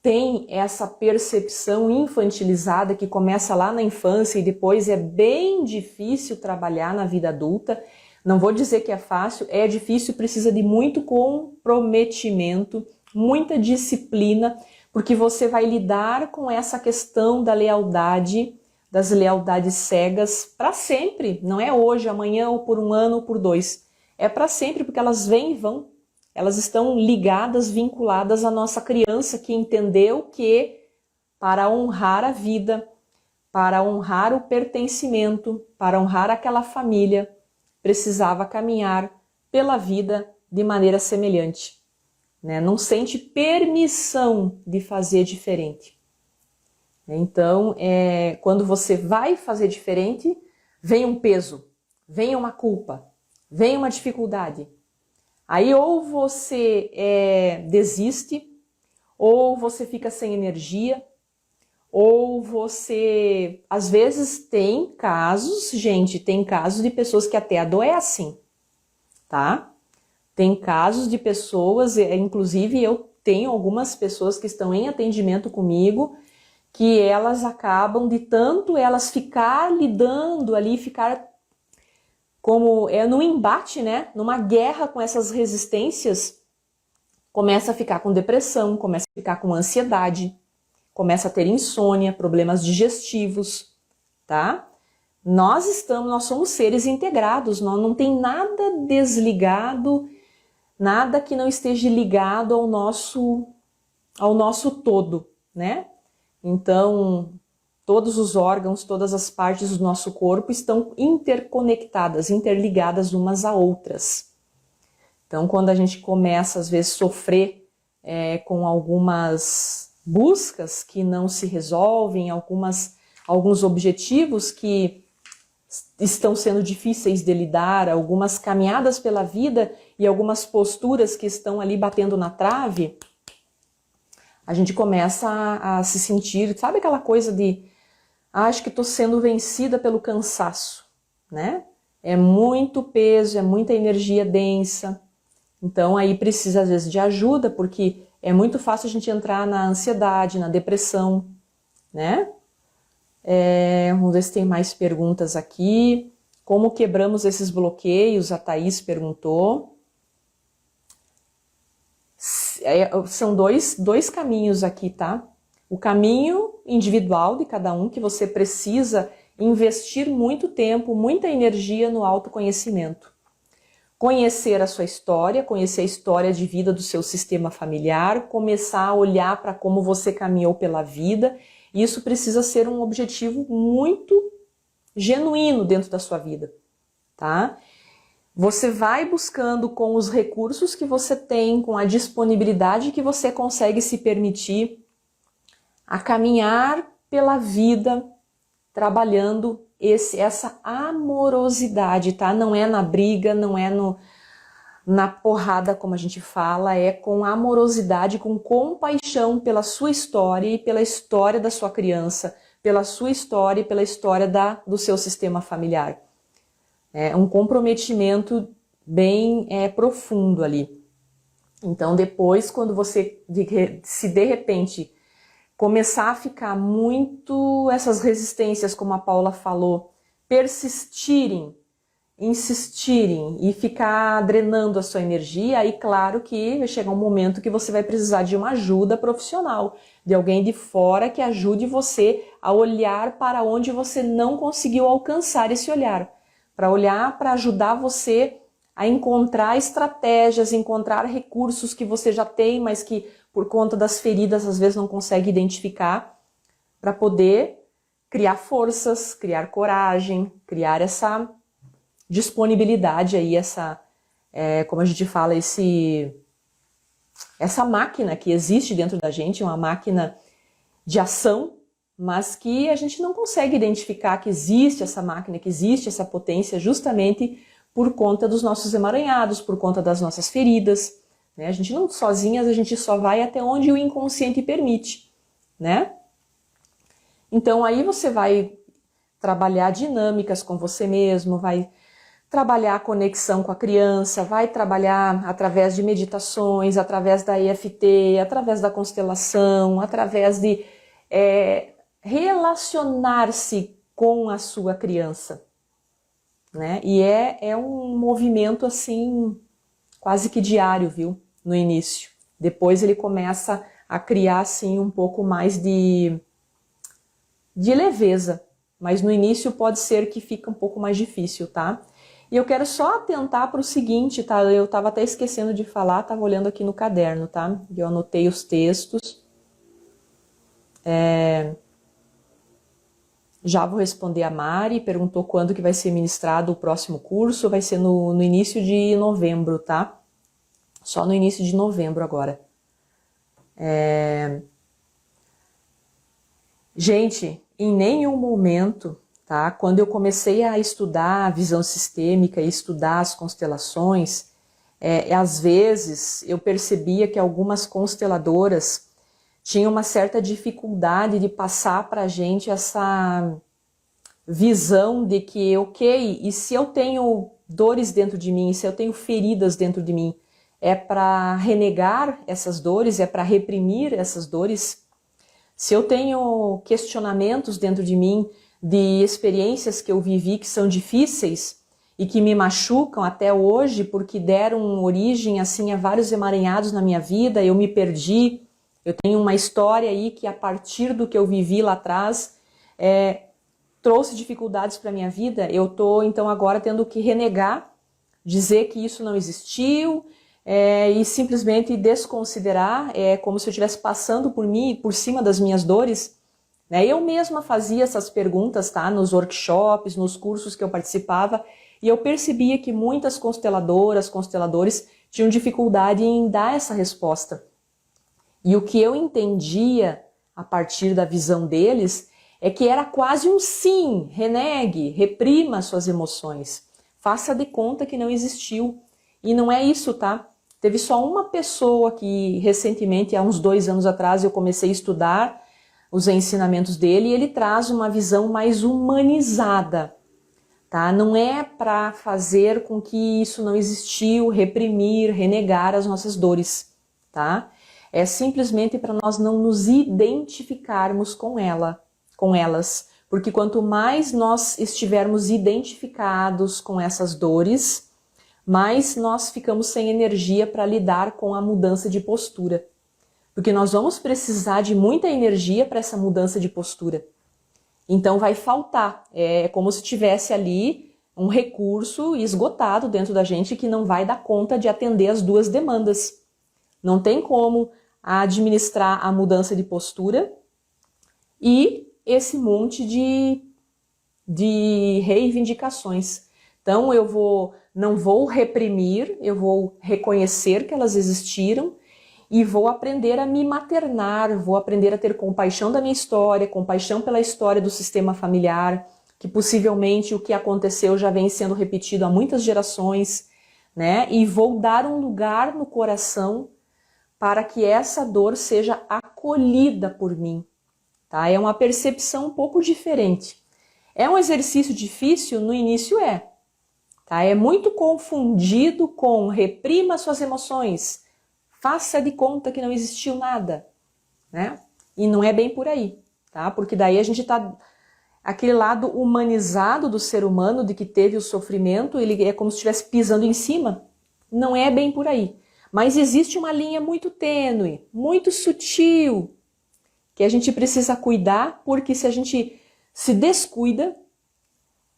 tem essa percepção infantilizada que começa lá na infância e depois é bem difícil trabalhar na vida adulta. Não vou dizer que é fácil, é difícil, precisa de muito comprometimento, muita disciplina, porque você vai lidar com essa questão da lealdade, das lealdades cegas para sempre. Não é hoje, amanhã, ou por um ano, ou por 2. É para sempre, porque elas vêm e vão. Elas estão ligadas, vinculadas à nossa criança que entendeu que para honrar a vida, para honrar o pertencimento, para honrar aquela família, precisava caminhar pela vida de maneira semelhante. Né? Não sente permissão de fazer diferente. Então, quando você vai fazer diferente, vem um peso, vem uma culpa, vem uma dificuldade. Aí ou você desiste, ou você fica sem energia, ou você... Às vezes tem casos, gente, tem casos de pessoas que até adoecem, tá? Tem casos de pessoas, inclusive eu tenho algumas pessoas que estão em atendimento comigo, que elas acabam de tanto elas ficar lidando ali, ficar como num embate, né? Numa guerra com essas resistências, começa a ficar com depressão, começa a ficar com ansiedade, começa a ter insônia, problemas digestivos, tá? Nós somos seres integrados, não tem nada desligado, nada que não esteja ligado ao nosso todo, né? Então, todos os órgãos, todas as partes do nosso corpo estão interconectadas, interligadas umas a outras. Então, quando a gente começa, às vezes, a sofrer com algumas buscas que não se resolvem, alguns objetivos que estão sendo difíceis de lidar, algumas caminhadas pela vida e algumas posturas que estão ali batendo na trave, a gente começa a se sentir, sabe aquela coisa de acho que estou sendo vencida pelo cansaço, né? É muito peso, é muita energia densa, então aí precisa às vezes de ajuda, porque é muito fácil a gente entrar na ansiedade, na depressão, né? Vamos ver se tem mais perguntas aqui. Como quebramos esses bloqueios? A Thaís perguntou. São dois caminhos aqui, tá? O caminho individual de cada um, que você precisa investir muito tempo, muita energia no autoconhecimento. Conhecer a sua história, conhecer a história de vida do seu sistema familiar, começar a olhar para como você caminhou pela vida. Isso precisa ser um objetivo muito genuíno dentro da sua vida, tá? Você vai buscando com os recursos que você tem, com a disponibilidade que você consegue se permitir, a caminhar pela vida, trabalhando essa amorosidade, tá? Não é na briga, não é na porrada, como a gente fala, é com amorosidade, com compaixão pela sua história e pela história da sua criança, pela sua história e pela história do seu sistema familiar. É um comprometimento bem profundo ali. Então depois, quando você, se de repente começar a ficar muito, essas resistências, como a Paula falou, persistirem, insistirem e ficar drenando a sua energia, aí claro que vai chegar um momento que você vai precisar de uma ajuda profissional, de alguém de fora que ajude você a olhar para onde você não conseguiu alcançar esse olhar, para olhar, para ajudar você a encontrar estratégias, encontrar recursos que você já tem, mas que por conta das feridas às vezes não consegue identificar, para poder criar forças, criar coragem, criar essa disponibilidade aí, como a gente fala, essa máquina que existe dentro da gente, uma máquina de ação, mas que a gente não consegue identificar que existe essa máquina, que existe essa potência, justamente por conta dos nossos emaranhados, por conta das nossas feridas, né? A gente não, sozinhas, a gente só vai até onde o inconsciente permite, né? Então aí você vai trabalhar dinâmicas com você mesmo, vai trabalhar a conexão com a criança, vai trabalhar através de meditações, através da EFT, através da constelação, através de relacionar-se com a sua criança, né? E é um movimento assim, quase que diário, viu? No início. Depois ele começa a criar assim um pouco mais de leveza, mas no início pode ser que fica um pouco mais difícil, tá? E eu quero só atentar para o seguinte, tá? Eu estava até esquecendo de falar, estava olhando aqui no caderno, tá? Eu anotei os textos. Já vou responder a Mari, perguntou quando que vai ser ministrado o próximo curso, vai ser no início de novembro, tá? Só no início de novembro agora. Gente, em nenhum momento, tá? Quando eu comecei a estudar a visão sistêmica e estudar as constelações, às vezes eu percebia que algumas consteladoras tinham uma certa dificuldade de passar para a gente essa visão de que, ok, e se eu tenho dores dentro de mim, se eu tenho feridas dentro de mim, é para renegar essas dores, é para reprimir essas dores? Se eu tenho questionamentos dentro de mim de experiências que eu vivi que são difíceis e que me machucam até hoje porque deram origem assim a vários emaranhados na minha vida, eu me perdi, eu tenho uma história aí que a partir do que eu vivi lá atrás trouxe dificuldades para a minha vida, eu estou então agora tendo que renegar, dizer que isso não existiu, e simplesmente desconsiderar, como se eu estivesse passando por mim, por cima das minhas dores, né? Eu mesma fazia essas perguntas, tá? Nos workshops, nos cursos que eu participava, e eu percebia que muitas consteladoras, consteladores tinham dificuldade em dar essa resposta. E o que eu entendia a partir da visão deles é que era quase um sim, renegue, reprima suas emoções, faça de conta que não existiu. E não é isso, tá? Teve só uma pessoa que recentemente, há uns 2 anos atrás, eu comecei a estudar os ensinamentos dele e ele traz uma visão mais humanizada, tá? Não é para fazer com que isso não existiu, reprimir, renegar as nossas dores, tá? É simplesmente para nós não nos identificarmos com elas, porque quanto mais nós estivermos identificados com essas dores, mais nós ficamos sem energia para lidar com a mudança de postura. Porque nós vamos precisar de muita energia para essa mudança de postura. Então vai faltar. É como se tivesse ali um recurso esgotado dentro da gente que não vai dar conta de atender as duas demandas. Não tem como administrar a mudança de postura e esse monte de reivindicações. Então não vou reprimir, eu vou reconhecer que elas existiram e vou aprender a me maternar, vou aprender a ter compaixão da minha história, compaixão pela história do sistema familiar, que possivelmente o que aconteceu já vem sendo repetido há muitas gerações, né? E vou dar um lugar no coração para que essa dor seja acolhida por mim, tá? É uma percepção um pouco diferente. É um exercício difícil? No início é, tá? É muito confundido com reprima suas emoções, faça de conta que não existiu nada, né? E não é bem por aí, tá? Porque daí a gente tá... Aquele lado humanizado do ser humano, de que teve o sofrimento, ele é como se estivesse pisando em cima. Não é bem por aí. Mas existe uma linha muito tênue, muito sutil, que a gente precisa cuidar, porque se a gente se descuida,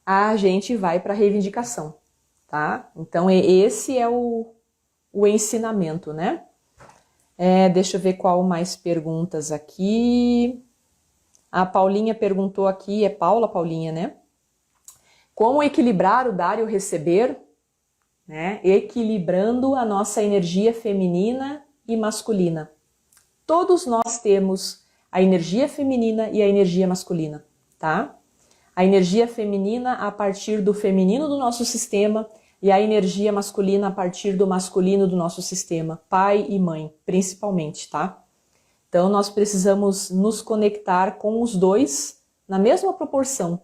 a gente vai para a reivindicação, tá? Então esse é o ensinamento, né? Deixa eu ver qual mais perguntas aqui. A Paulinha perguntou aqui, é Paula Paulinha, né? Como equilibrar o dar e o receber, né? Equilibrando a nossa energia feminina e masculina. Todos nós temos a energia feminina e a energia masculina, tá? A energia feminina a partir do feminino do nosso sistema e a energia masculina a partir do masculino do nosso sistema, pai e mãe, principalmente, tá? Então, nós precisamos nos conectar com os dois na mesma proporção.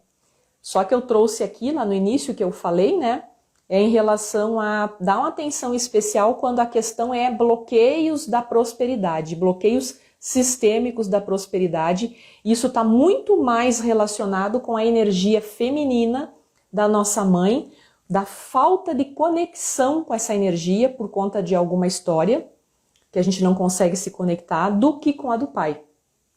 Só que eu trouxe aqui, lá no início que eu falei, né? É em relação a dar uma atenção especial quando a questão é bloqueios da prosperidade, bloqueios sistêmicos da prosperidade. Isso está muito mais relacionado com a energia feminina da nossa mãe, da falta de conexão com essa energia por conta de alguma história, que a gente não consegue se conectar, do que com a do pai,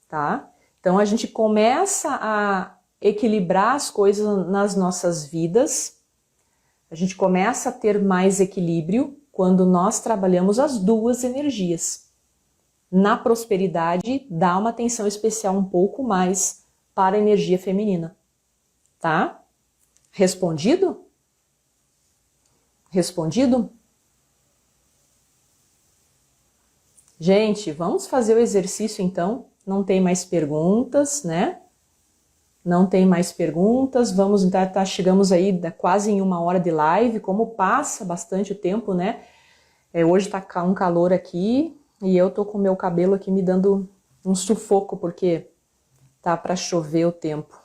tá? Então a gente começa a equilibrar as coisas nas nossas vidas, a gente começa a ter mais equilíbrio quando nós trabalhamos as duas energias. Na prosperidade, dá uma atenção especial um pouco mais para a energia feminina, tá? Respondido? Respondido? Gente, vamos fazer o exercício então. Não tem mais perguntas, né? Não tem mais perguntas. Vamos, chegamos aí quase em 1 hora de live. Como passa bastante o tempo, né? Hoje tá um calor aqui e eu tô com o meu cabelo aqui me dando um sufoco porque tá para chover o tempo.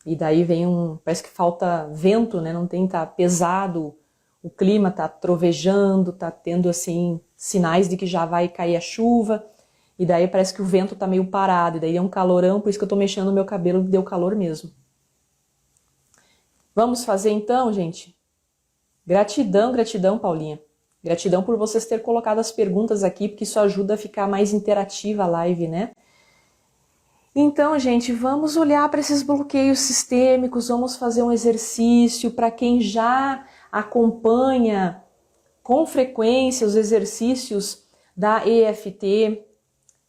E daí vem parece que falta vento, né? Não tem, tá pesado. O clima tá trovejando, tá tendo assim sinais de que já vai cair a chuva, e daí parece que o vento tá meio parado, e daí é um calorão, por isso que eu tô mexendo no meu cabelo, deu calor mesmo. Vamos fazer então, gente? Gratidão, gratidão, Paulinha. Gratidão por vocês terem colocado as perguntas aqui, porque isso ajuda a ficar mais interativa a live, né? Então, gente, vamos olhar para esses bloqueios sistêmicos, vamos fazer um exercício para quem já acompanha com frequência os exercícios da EFT.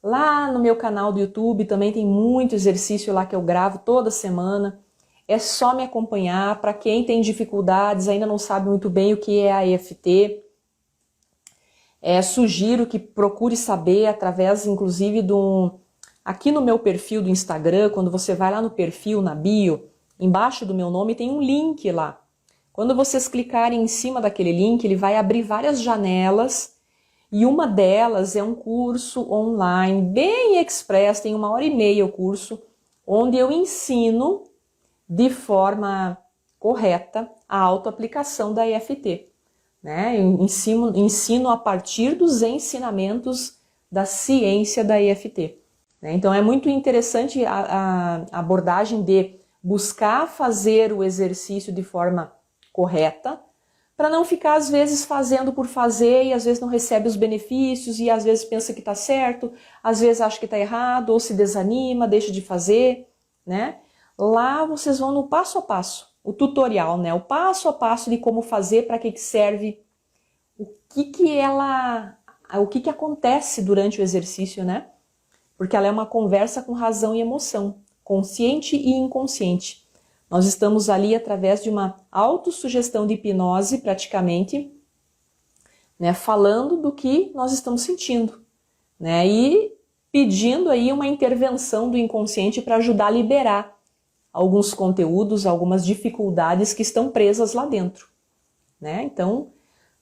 Lá no meu canal do YouTube também tem muito exercício lá que eu gravo toda semana. É só me acompanhar. Para quem tem dificuldades, ainda não sabe muito bem o que é a EFT, sugiro que procure saber através, inclusive, aqui no meu perfil do Instagram, quando você vai lá no perfil, na bio, embaixo do meu nome tem um link lá. Quando vocês clicarem em cima daquele link, ele vai abrir várias janelas e uma delas é um curso online, bem express, tem 1 hora e meia o curso, onde eu ensino de forma correta a autoaplicação da EFT. Né? Eu ensino a partir dos ensinamentos da ciência da EFT. Né? Então é muito interessante a abordagem de buscar fazer o exercício de forma correta, para não ficar às vezes fazendo por fazer e às vezes não recebe os benefícios e às vezes pensa que está certo, às vezes acha que está errado ou se desanima, deixa de fazer, né? Lá vocês vão no passo a passo, o tutorial, né? O passo a passo de como fazer, para que serve, o que acontece durante o exercício, né? Porque ela é uma conversa com razão e emoção, consciente e inconsciente. Nós estamos ali através de uma autossugestão de hipnose, praticamente, né, falando do que nós estamos sentindo. né? E pedindo aí uma intervenção do inconsciente para ajudar a liberar alguns conteúdos, algumas dificuldades que estão presas lá dentro, né? Então,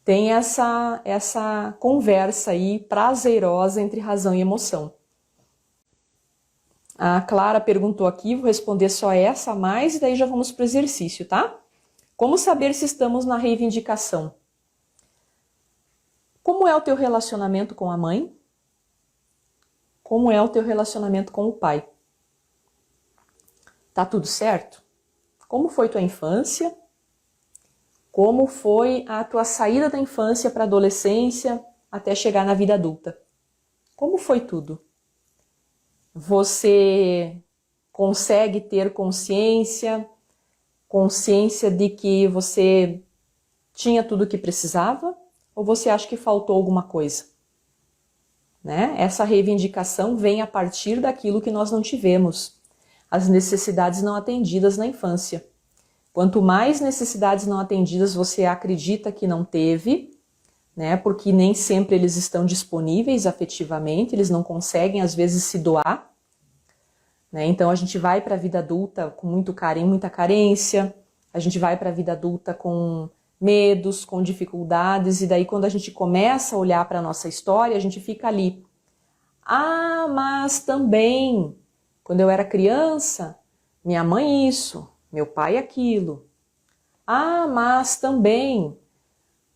tem essa conversa aí prazerosa entre razão e emoção. A Clara perguntou aqui, vou responder só essa a mais e daí já vamos para o exercício, tá? Como saber se estamos na reivindicação? Como é o teu relacionamento com a mãe? Como é o teu relacionamento com o pai? Tá tudo certo? Como foi tua infância? Como foi a tua saída da infância para a adolescência até chegar na vida adulta? Como foi tudo? Você consegue ter consciência de que você tinha tudo o que precisava? Ou você acha que faltou alguma coisa? Né? Essa reivindicação vem a partir daquilo que nós não tivemos, as necessidades não atendidas na infância. Quanto mais necessidades não atendidas você acredita que não teve, né? Porque nem sempre eles estão disponíveis afetivamente, eles não conseguem às vezes se doar, né? Então a gente vai para a vida adulta com muito carinho, muita carência, a gente vai para a vida adulta com medos, com dificuldades, e daí quando a gente começa a olhar para a nossa história, a gente fica ali. Ah, mas também, quando eu era criança, minha mãe isso, meu pai aquilo. Ah, mas também,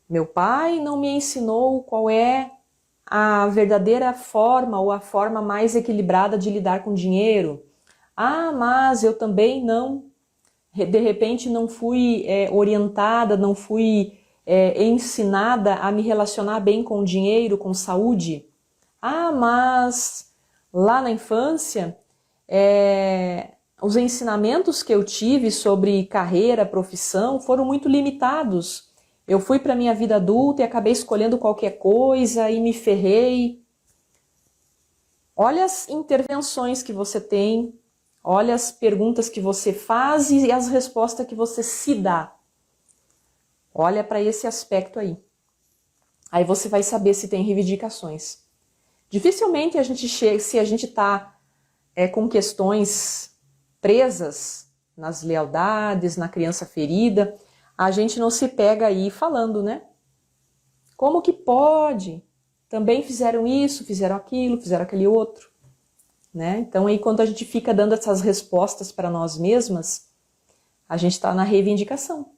meu pai não me ensinou qual é a verdadeira forma ou a forma mais equilibrada de lidar com dinheiro. Ah, mas eu também não, de repente não fui orientada, não fui ensinada a me relacionar bem com o dinheiro, com saúde. Ah, mas lá na infância, os ensinamentos que eu tive sobre carreira, profissão, foram muito limitados. Eu fui para a minha vida adulta e acabei escolhendo qualquer coisa e me ferrei. Olha as intervenções que você tem, olha as perguntas que você faz e as respostas que você se dá. Olha para esse aspecto aí. Aí você vai saber se tem reivindicações. Dificilmente a gente chega, se a gente está com questões presas nas lealdades, na criança ferida, a gente não se pega aí falando, né? Como que pode? Também fizeram isso, fizeram aquilo, fizeram aquele outro, né? Então aí quando a gente fica dando essas respostas para nós mesmas, a gente está na reivindicação.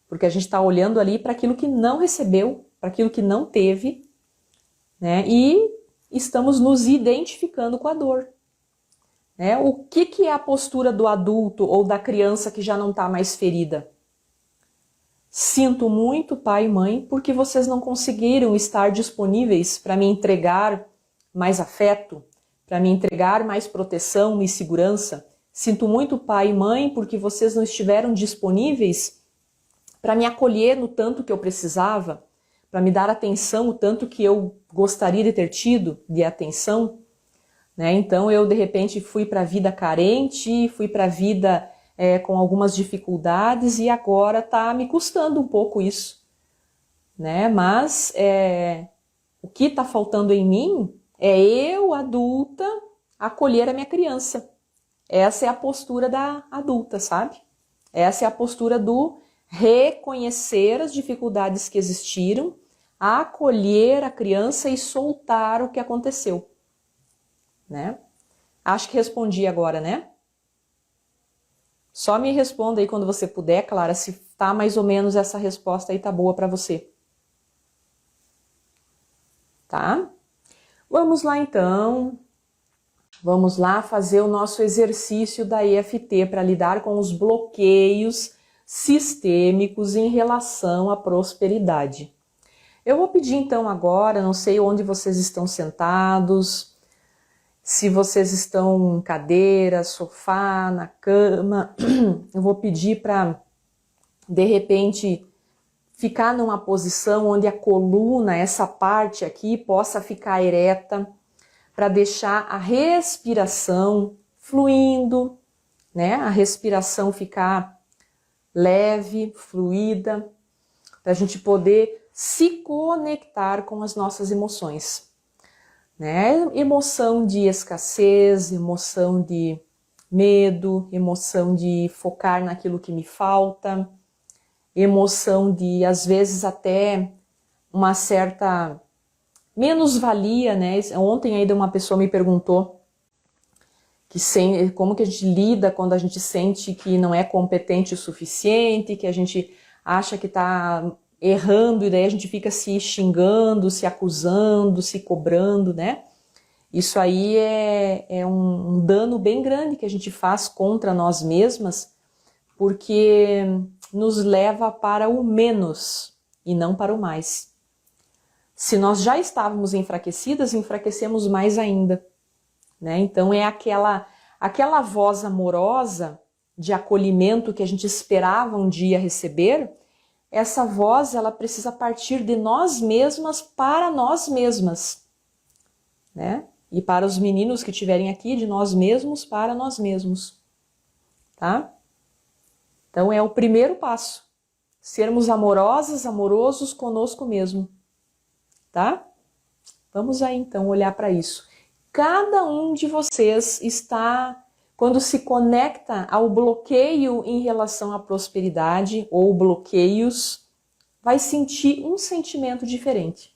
Porque a gente está olhando ali para aquilo que não recebeu, para aquilo que não teve, né? E estamos nos identificando com a dor. Né? O que é a postura do adulto ou da criança que já não está mais ferida? Sinto muito, pai e mãe, porque vocês não conseguiram estar disponíveis para me entregar mais afeto, para me entregar mais proteção e segurança. Sinto muito, pai e mãe, porque vocês não estiveram disponíveis para me acolher no tanto que eu precisava, para me dar atenção o tanto que eu gostaria de ter tido de atenção. Né? Então eu de repente fui para a vida carente, fui para a vida com algumas dificuldades e agora está me custando um pouco isso. Né? Mas o que está faltando em mim é eu, adulta, acolher a minha criança. Essa é a postura da adulta, sabe? Essa é a postura do reconhecer as dificuldades que existiram, acolher a criança e soltar o que aconteceu. Né? Acho que respondi agora, né? Só me responda aí quando você puder, Clara, se tá mais ou menos essa resposta aí tá boa para você. Tá? Vamos lá então. Vamos lá fazer o nosso exercício da EFT para lidar com os bloqueios sistêmicos em relação à prosperidade. Eu vou pedir então agora, não sei onde vocês estão sentados, se vocês estão em cadeira, sofá, na cama, eu vou pedir para, de repente, ficar numa posição onde a coluna, essa parte aqui, possa ficar ereta, para deixar a respiração fluindo, né? A respiração ficar leve, fluida, para a gente poder se conectar com as nossas emoções. né? Emoção de escassez, emoção de medo, emoção de focar naquilo que me falta, emoção de, às vezes, até uma certa menos-valia, né? Ontem ainda uma pessoa me perguntou como que a gente lida quando a gente sente que não é competente o suficiente, que a gente acha que está errando e daí a gente fica se xingando, se acusando, se cobrando, né? Isso aí é um dano bem grande que a gente faz contra nós mesmas, porque nos leva para o menos e não para o mais. Se nós já estávamos enfraquecidas, enfraquecemos mais ainda, né? Então é aquela voz amorosa de acolhimento que a gente esperava um dia receber. Essa voz, ela precisa partir de nós mesmas para nós mesmas, né? E para os meninos que estiverem aqui, de nós mesmos para nós mesmos, tá? Então é o primeiro passo, sermos amorosas, amorosos conosco mesmo, tá? Vamos aí então olhar para isso. Cada um de vocês está, quando se conecta ao bloqueio em relação à prosperidade ou bloqueios, vai sentir um sentimento diferente.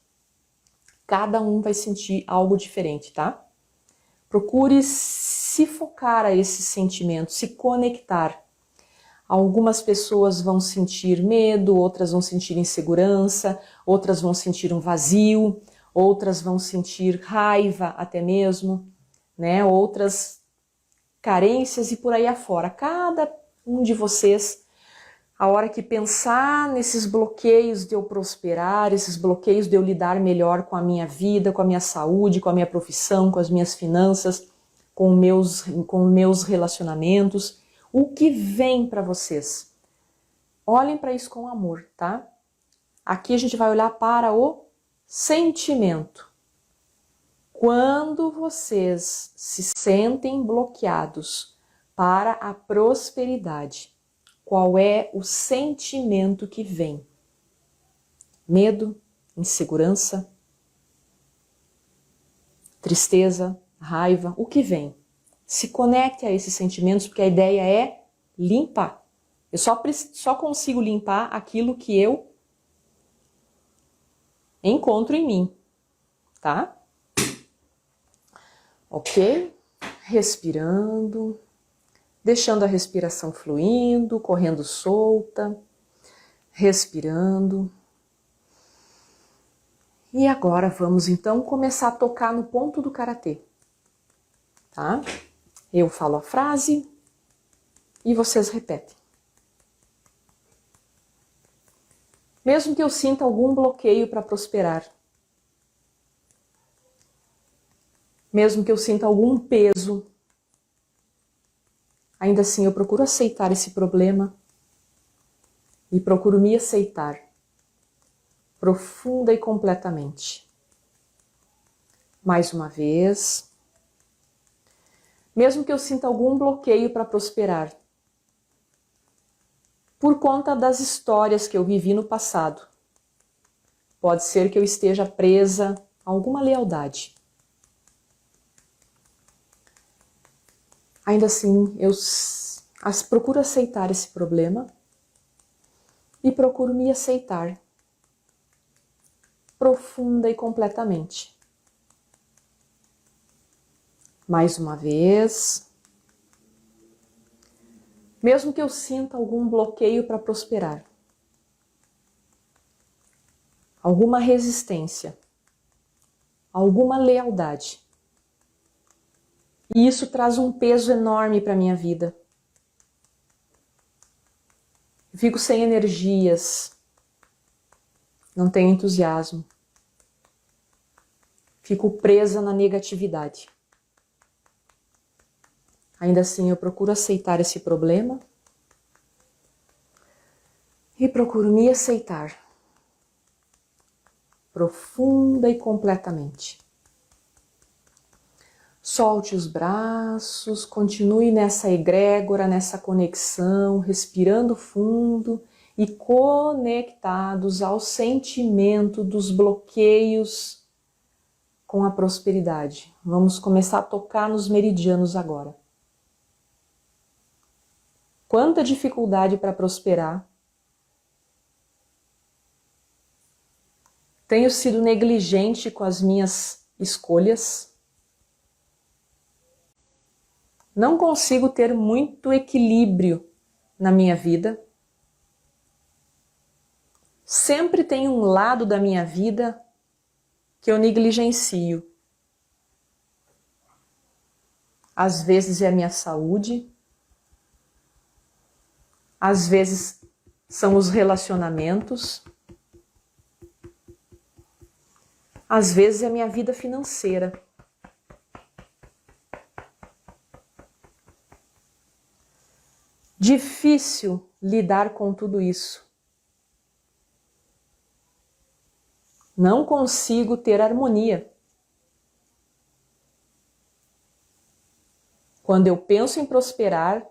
Cada um vai sentir algo diferente, tá? Procure se focar a esse sentimento, se conectar. Algumas pessoas vão sentir medo, outras vão sentir insegurança, outras vão sentir um vazio, outras vão sentir raiva até mesmo, né? Outras carências e por aí afora. Cada um de vocês, a hora que pensar nesses bloqueios de eu prosperar, esses bloqueios de eu lidar melhor com a minha vida, com a minha saúde, com a minha profissão, com as minhas finanças, com meus relacionamentos, o que vem para vocês? Olhem para isso com amor, tá? Aqui a gente vai olhar para o sentimento. Quando vocês se sentem bloqueados para a prosperidade, qual é o sentimento que vem? Medo, insegurança, tristeza, raiva, o que vem? Se conecte a esses sentimentos, porque a ideia é limpar. Eu só consigo limpar aquilo que eu encontro em mim, tá? Ok? Respirando, deixando a respiração fluindo, correndo solta, respirando. E agora vamos então começar a tocar no ponto do karatê, tá? Eu falo a frase e vocês repetem. Mesmo que eu sinta algum bloqueio para prosperar, mesmo que eu sinta algum peso, ainda assim eu procuro aceitar esse problema e procuro me aceitar profunda e completamente. Mais uma vez, mesmo que eu sinta algum bloqueio para prosperar, por conta das histórias que eu vivi no passado, pode ser que eu esteja presa a alguma lealdade. Ainda assim, eu procuro aceitar esse problema e procuro me aceitar profunda e completamente. Mais uma vez, mesmo que eu sinta algum bloqueio para prosperar, alguma resistência, alguma lealdade, e isso traz um peso enorme para a minha vida. Eu fico sem energias, não tenho entusiasmo, fico presa na negatividade. Ainda assim, eu procuro aceitar esse problema e procuro me aceitar profunda e completamente. Solte os braços, continue nessa egrégora, nessa conexão, respirando fundo e conectados ao sentimento dos bloqueios com a prosperidade. Vamos começar a tocar nos meridianos agora. Quanta dificuldade para prosperar. Tenho sido negligente com as minhas escolhas. Não consigo ter muito equilíbrio na minha vida. Sempre tem um lado da minha vida que eu negligencio. Às vezes é a minha saúde, às vezes são os relacionamentos, às vezes é a minha vida financeira. Difícil lidar com tudo isso. Não consigo ter harmonia. Quando eu penso em prosperar,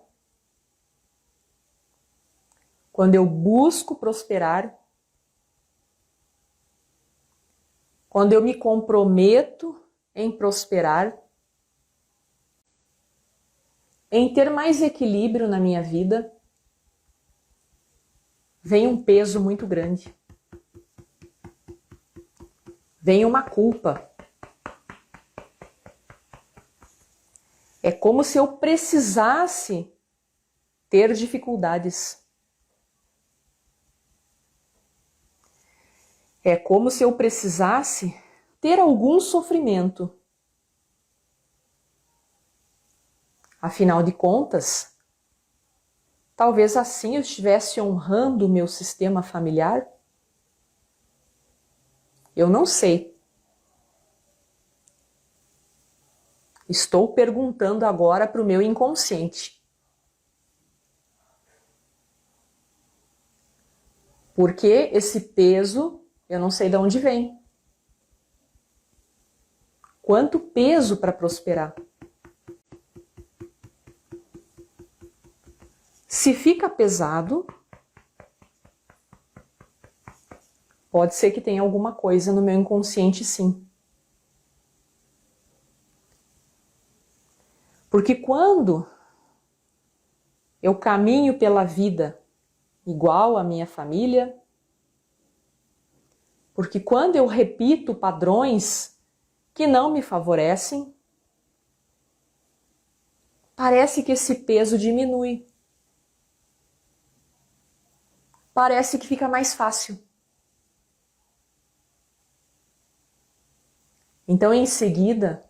quando eu busco prosperar, quando eu me comprometo em prosperar, em ter mais equilíbrio na minha vida, vem um peso muito grande. Vem uma culpa. É como se eu precisasse ter dificuldades. É como se eu precisasse ter algum sofrimento. Afinal de contas, talvez assim eu estivesse honrando o meu sistema familiar. Eu não sei. Estou perguntando agora para o meu inconsciente. Porque esse peso, eu não sei de onde vem. Quanto peso para prosperar? Se fica pesado, pode ser que tenha alguma coisa no meu inconsciente, sim. Porque quando eu caminho pela vida igual à minha família, porque quando eu repito padrões que não me favorecem, parece que esse peso diminui. Parece que fica mais fácil. Então, em seguida,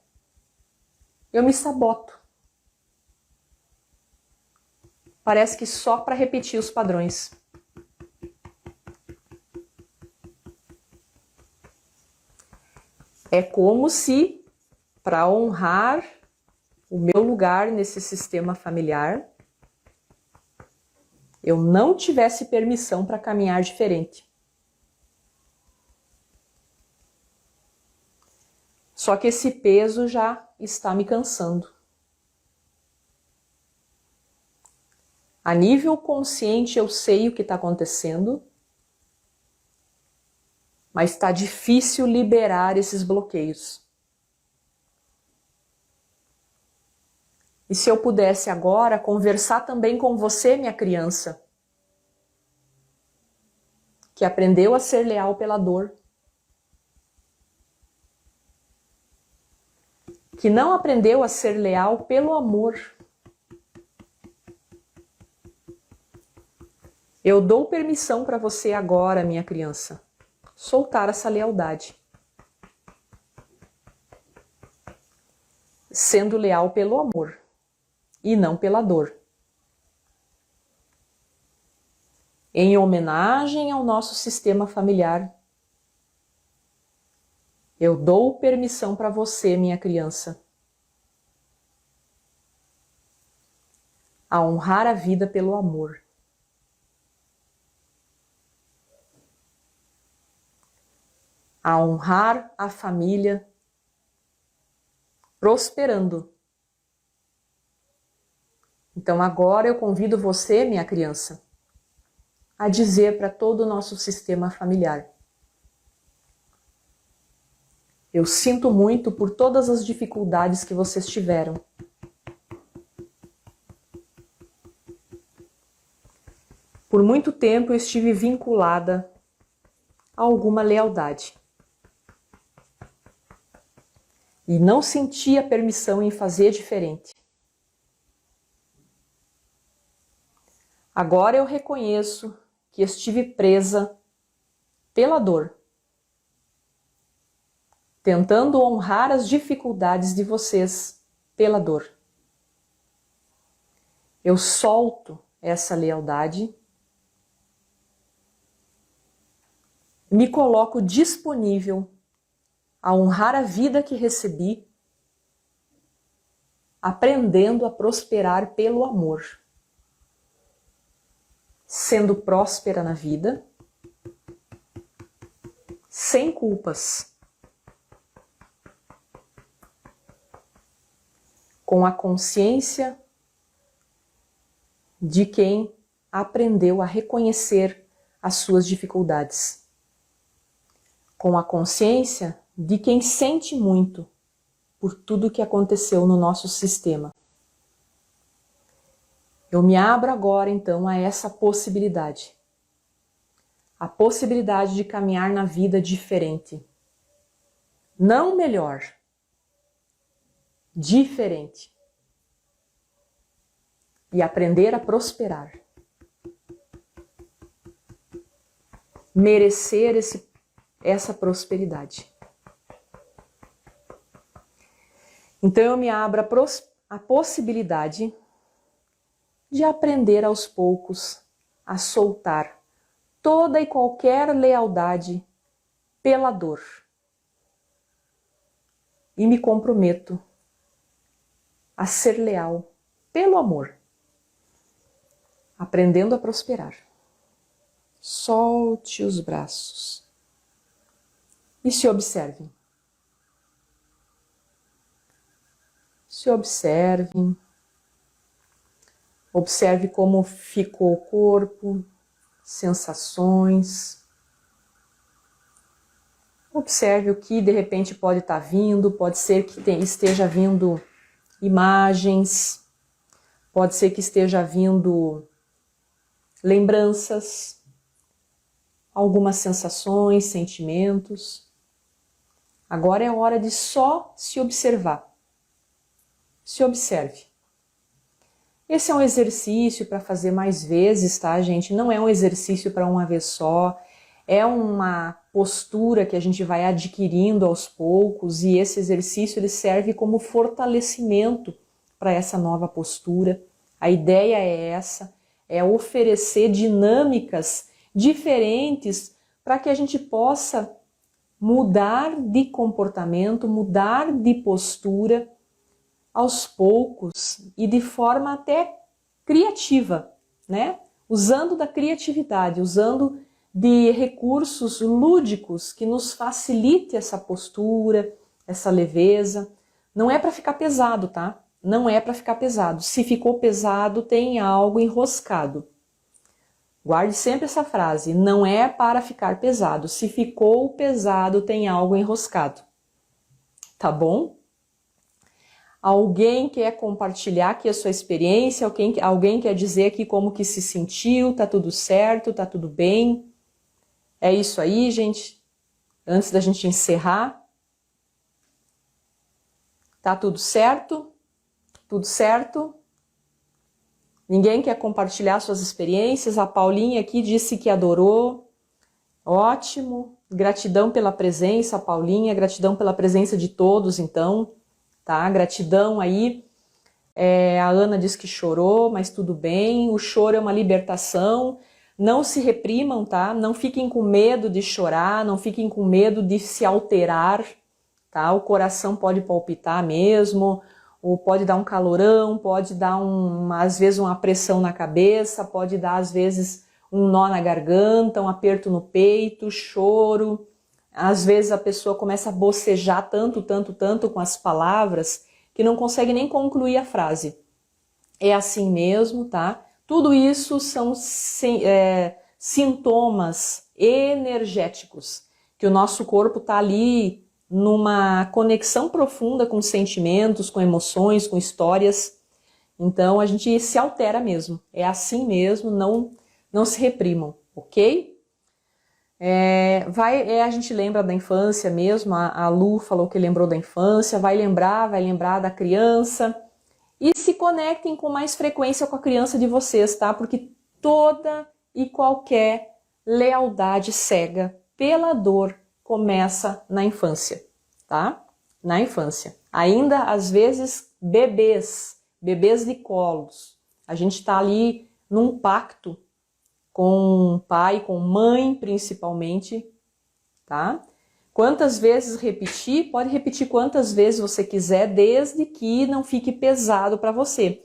eu me saboto. Parece que só para repetir os padrões. É como se, para honrar o meu lugar nesse sistema familiar, eu não tivesse permissão para caminhar diferente. Só que esse peso já está me cansando. A nível consciente eu sei o que está acontecendo, mas está difícil liberar esses bloqueios. E se eu pudesse agora conversar também com você, minha criança, que aprendeu a ser leal pela dor, que não aprendeu a ser leal pelo amor. Eu dou permissão para você agora, minha criança, soltar essa lealdade. Sendo leal pelo amor e não pela dor. Em homenagem ao nosso sistema familiar, eu dou permissão para você, minha criança, a honrar a vida pelo amor. A honrar a família prosperando. Então agora eu convido você, minha criança, a dizer para todo o nosso sistema familiar: Eu sinto muito por todas as dificuldades que vocês tiveram. Por muito tempo eu estive vinculada a alguma lealdade. E não sentia permissão em fazer diferente. Agora eu reconheço que estive presa pela dor, tentando honrar as dificuldades de vocês pela dor. Eu solto essa lealdade, me coloco disponível a honrar a vida que recebi, aprendendo a prosperar pelo amor, sendo próspera na vida, sem culpas, com a consciência de quem aprendeu a reconhecer as suas dificuldades, com a consciência de quem sente muito por tudo que aconteceu no nosso sistema. Eu me abro agora então a essa possibilidade. A possibilidade de caminhar na vida diferente. Não melhor. Diferente. E aprender a prosperar. Merecer essa prosperidade. Então eu me abro a possibilidade de aprender aos poucos a soltar toda e qualquer lealdade pela dor. E me comprometo a ser leal pelo amor, aprendendo a prosperar. Solte os braços e se observem. Se observem. Observe como ficou o corpo, sensações. Observe o que de repente pode estar vindo, pode ser que esteja vindo imagens, pode ser que esteja vindo lembranças, algumas sensações, sentimentos. Agora é hora de só se observar. Se observe. Esse é um exercício para fazer mais vezes, tá, gente? Não é um exercício para uma vez só. É uma postura que a gente vai adquirindo aos poucos e esse exercício ele serve como fortalecimento para essa nova postura. A ideia é essa, é oferecer dinâmicas diferentes para que a gente possa mudar de comportamento, mudar de postura aos poucos e de forma até criativa, né? Usando da criatividade, usando de recursos lúdicos que nos facilite essa postura, essa leveza. Não é para ficar pesado, tá? Não é para ficar pesado. Se ficou pesado, tem algo enroscado. Guarde sempre essa frase, não é para ficar pesado. Se ficou pesado, tem algo enroscado. Tá bom? Alguém quer compartilhar aqui a sua experiência? Alguém quer dizer aqui como que se sentiu? Tá tudo certo? Tá tudo bem? É isso aí, gente? Antes da gente encerrar. Tá tudo certo? Tudo certo? Ninguém quer compartilhar suas experiências? A Paulinha aqui disse que adorou. Ótimo. Gratidão pela presença, Paulinha. Gratidão pela presença de todos, então. Tá? Gratidão aí. A Ana disse que chorou, mas tudo bem. O choro é uma libertação. Não se reprimam, tá? Não fiquem com medo de chorar, não fiquem com medo de se alterar, tá? O coração pode palpitar mesmo, ou pode dar um calorão, pode dar às vezes uma pressão na cabeça, pode dar às vezes um nó na garganta, um aperto no peito, choro. Às vezes a pessoa começa a bocejar tanto com as palavras que não consegue nem concluir a frase. É assim mesmo, tá? Tudo isso são sintomas energéticos, que o nosso corpo está ali numa conexão profunda com sentimentos, com emoções, com histórias. Então a gente se altera mesmo. É assim mesmo, não se reprimam, ok? A gente lembra da infância mesmo, a Lu falou que lembrou da infância, vai lembrar da criança. E se conectem com mais frequência com a criança de vocês, tá? Porque toda e qualquer lealdade cega pela dor começa na infância, tá? Na infância. Ainda, às vezes, bebês de colos. A gente tá ali num pacto com pai, com mãe, principalmente, tá? Quantas vezes repetir? Pode repetir quantas vezes você quiser, desde que não fique pesado para você.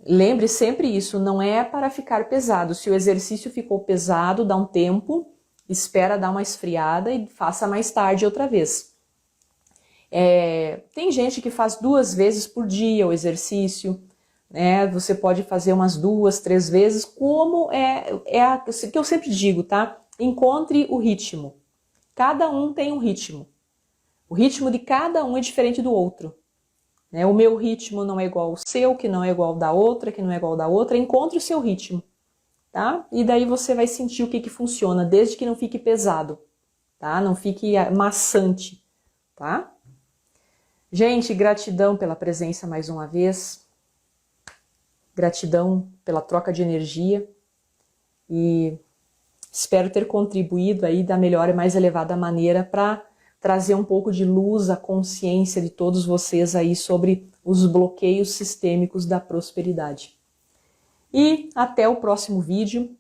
Lembre sempre isso, não é para ficar pesado. Se o exercício ficou pesado, dá um tempo, espera dar uma esfriada e faça mais tarde outra vez. Tem gente que faz 2 vezes por dia o exercício, né? Você pode fazer umas 2, 3 vezes, como o que eu sempre digo, tá? Encontre o ritmo. Cada um tem um ritmo. O ritmo de cada um é diferente do outro. Né? O meu ritmo não é igual ao seu, que não é igual ao da outra, que não é igual ao da outra. Encontre o seu ritmo, tá? E daí você vai sentir o que funciona, desde que não fique pesado, tá? Não fique maçante, tá? Gente, gratidão pela presença mais uma vez. Gratidão pela troca de energia. E espero ter contribuído aí da melhor e mais elevada maneira para trazer um pouco de luz à consciência de todos vocês aí sobre os bloqueios sistêmicos da prosperidade. E até o próximo vídeo.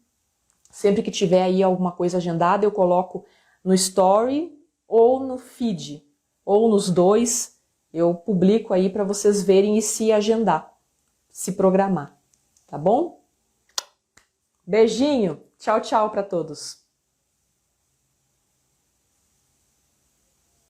Sempre que tiver aí alguma coisa agendada, eu coloco no story ou no feed, ou nos dois. Eu publico aí para vocês verem e se agendar, se programar, tá bom? Beijinho! Tchau, tchau para todos!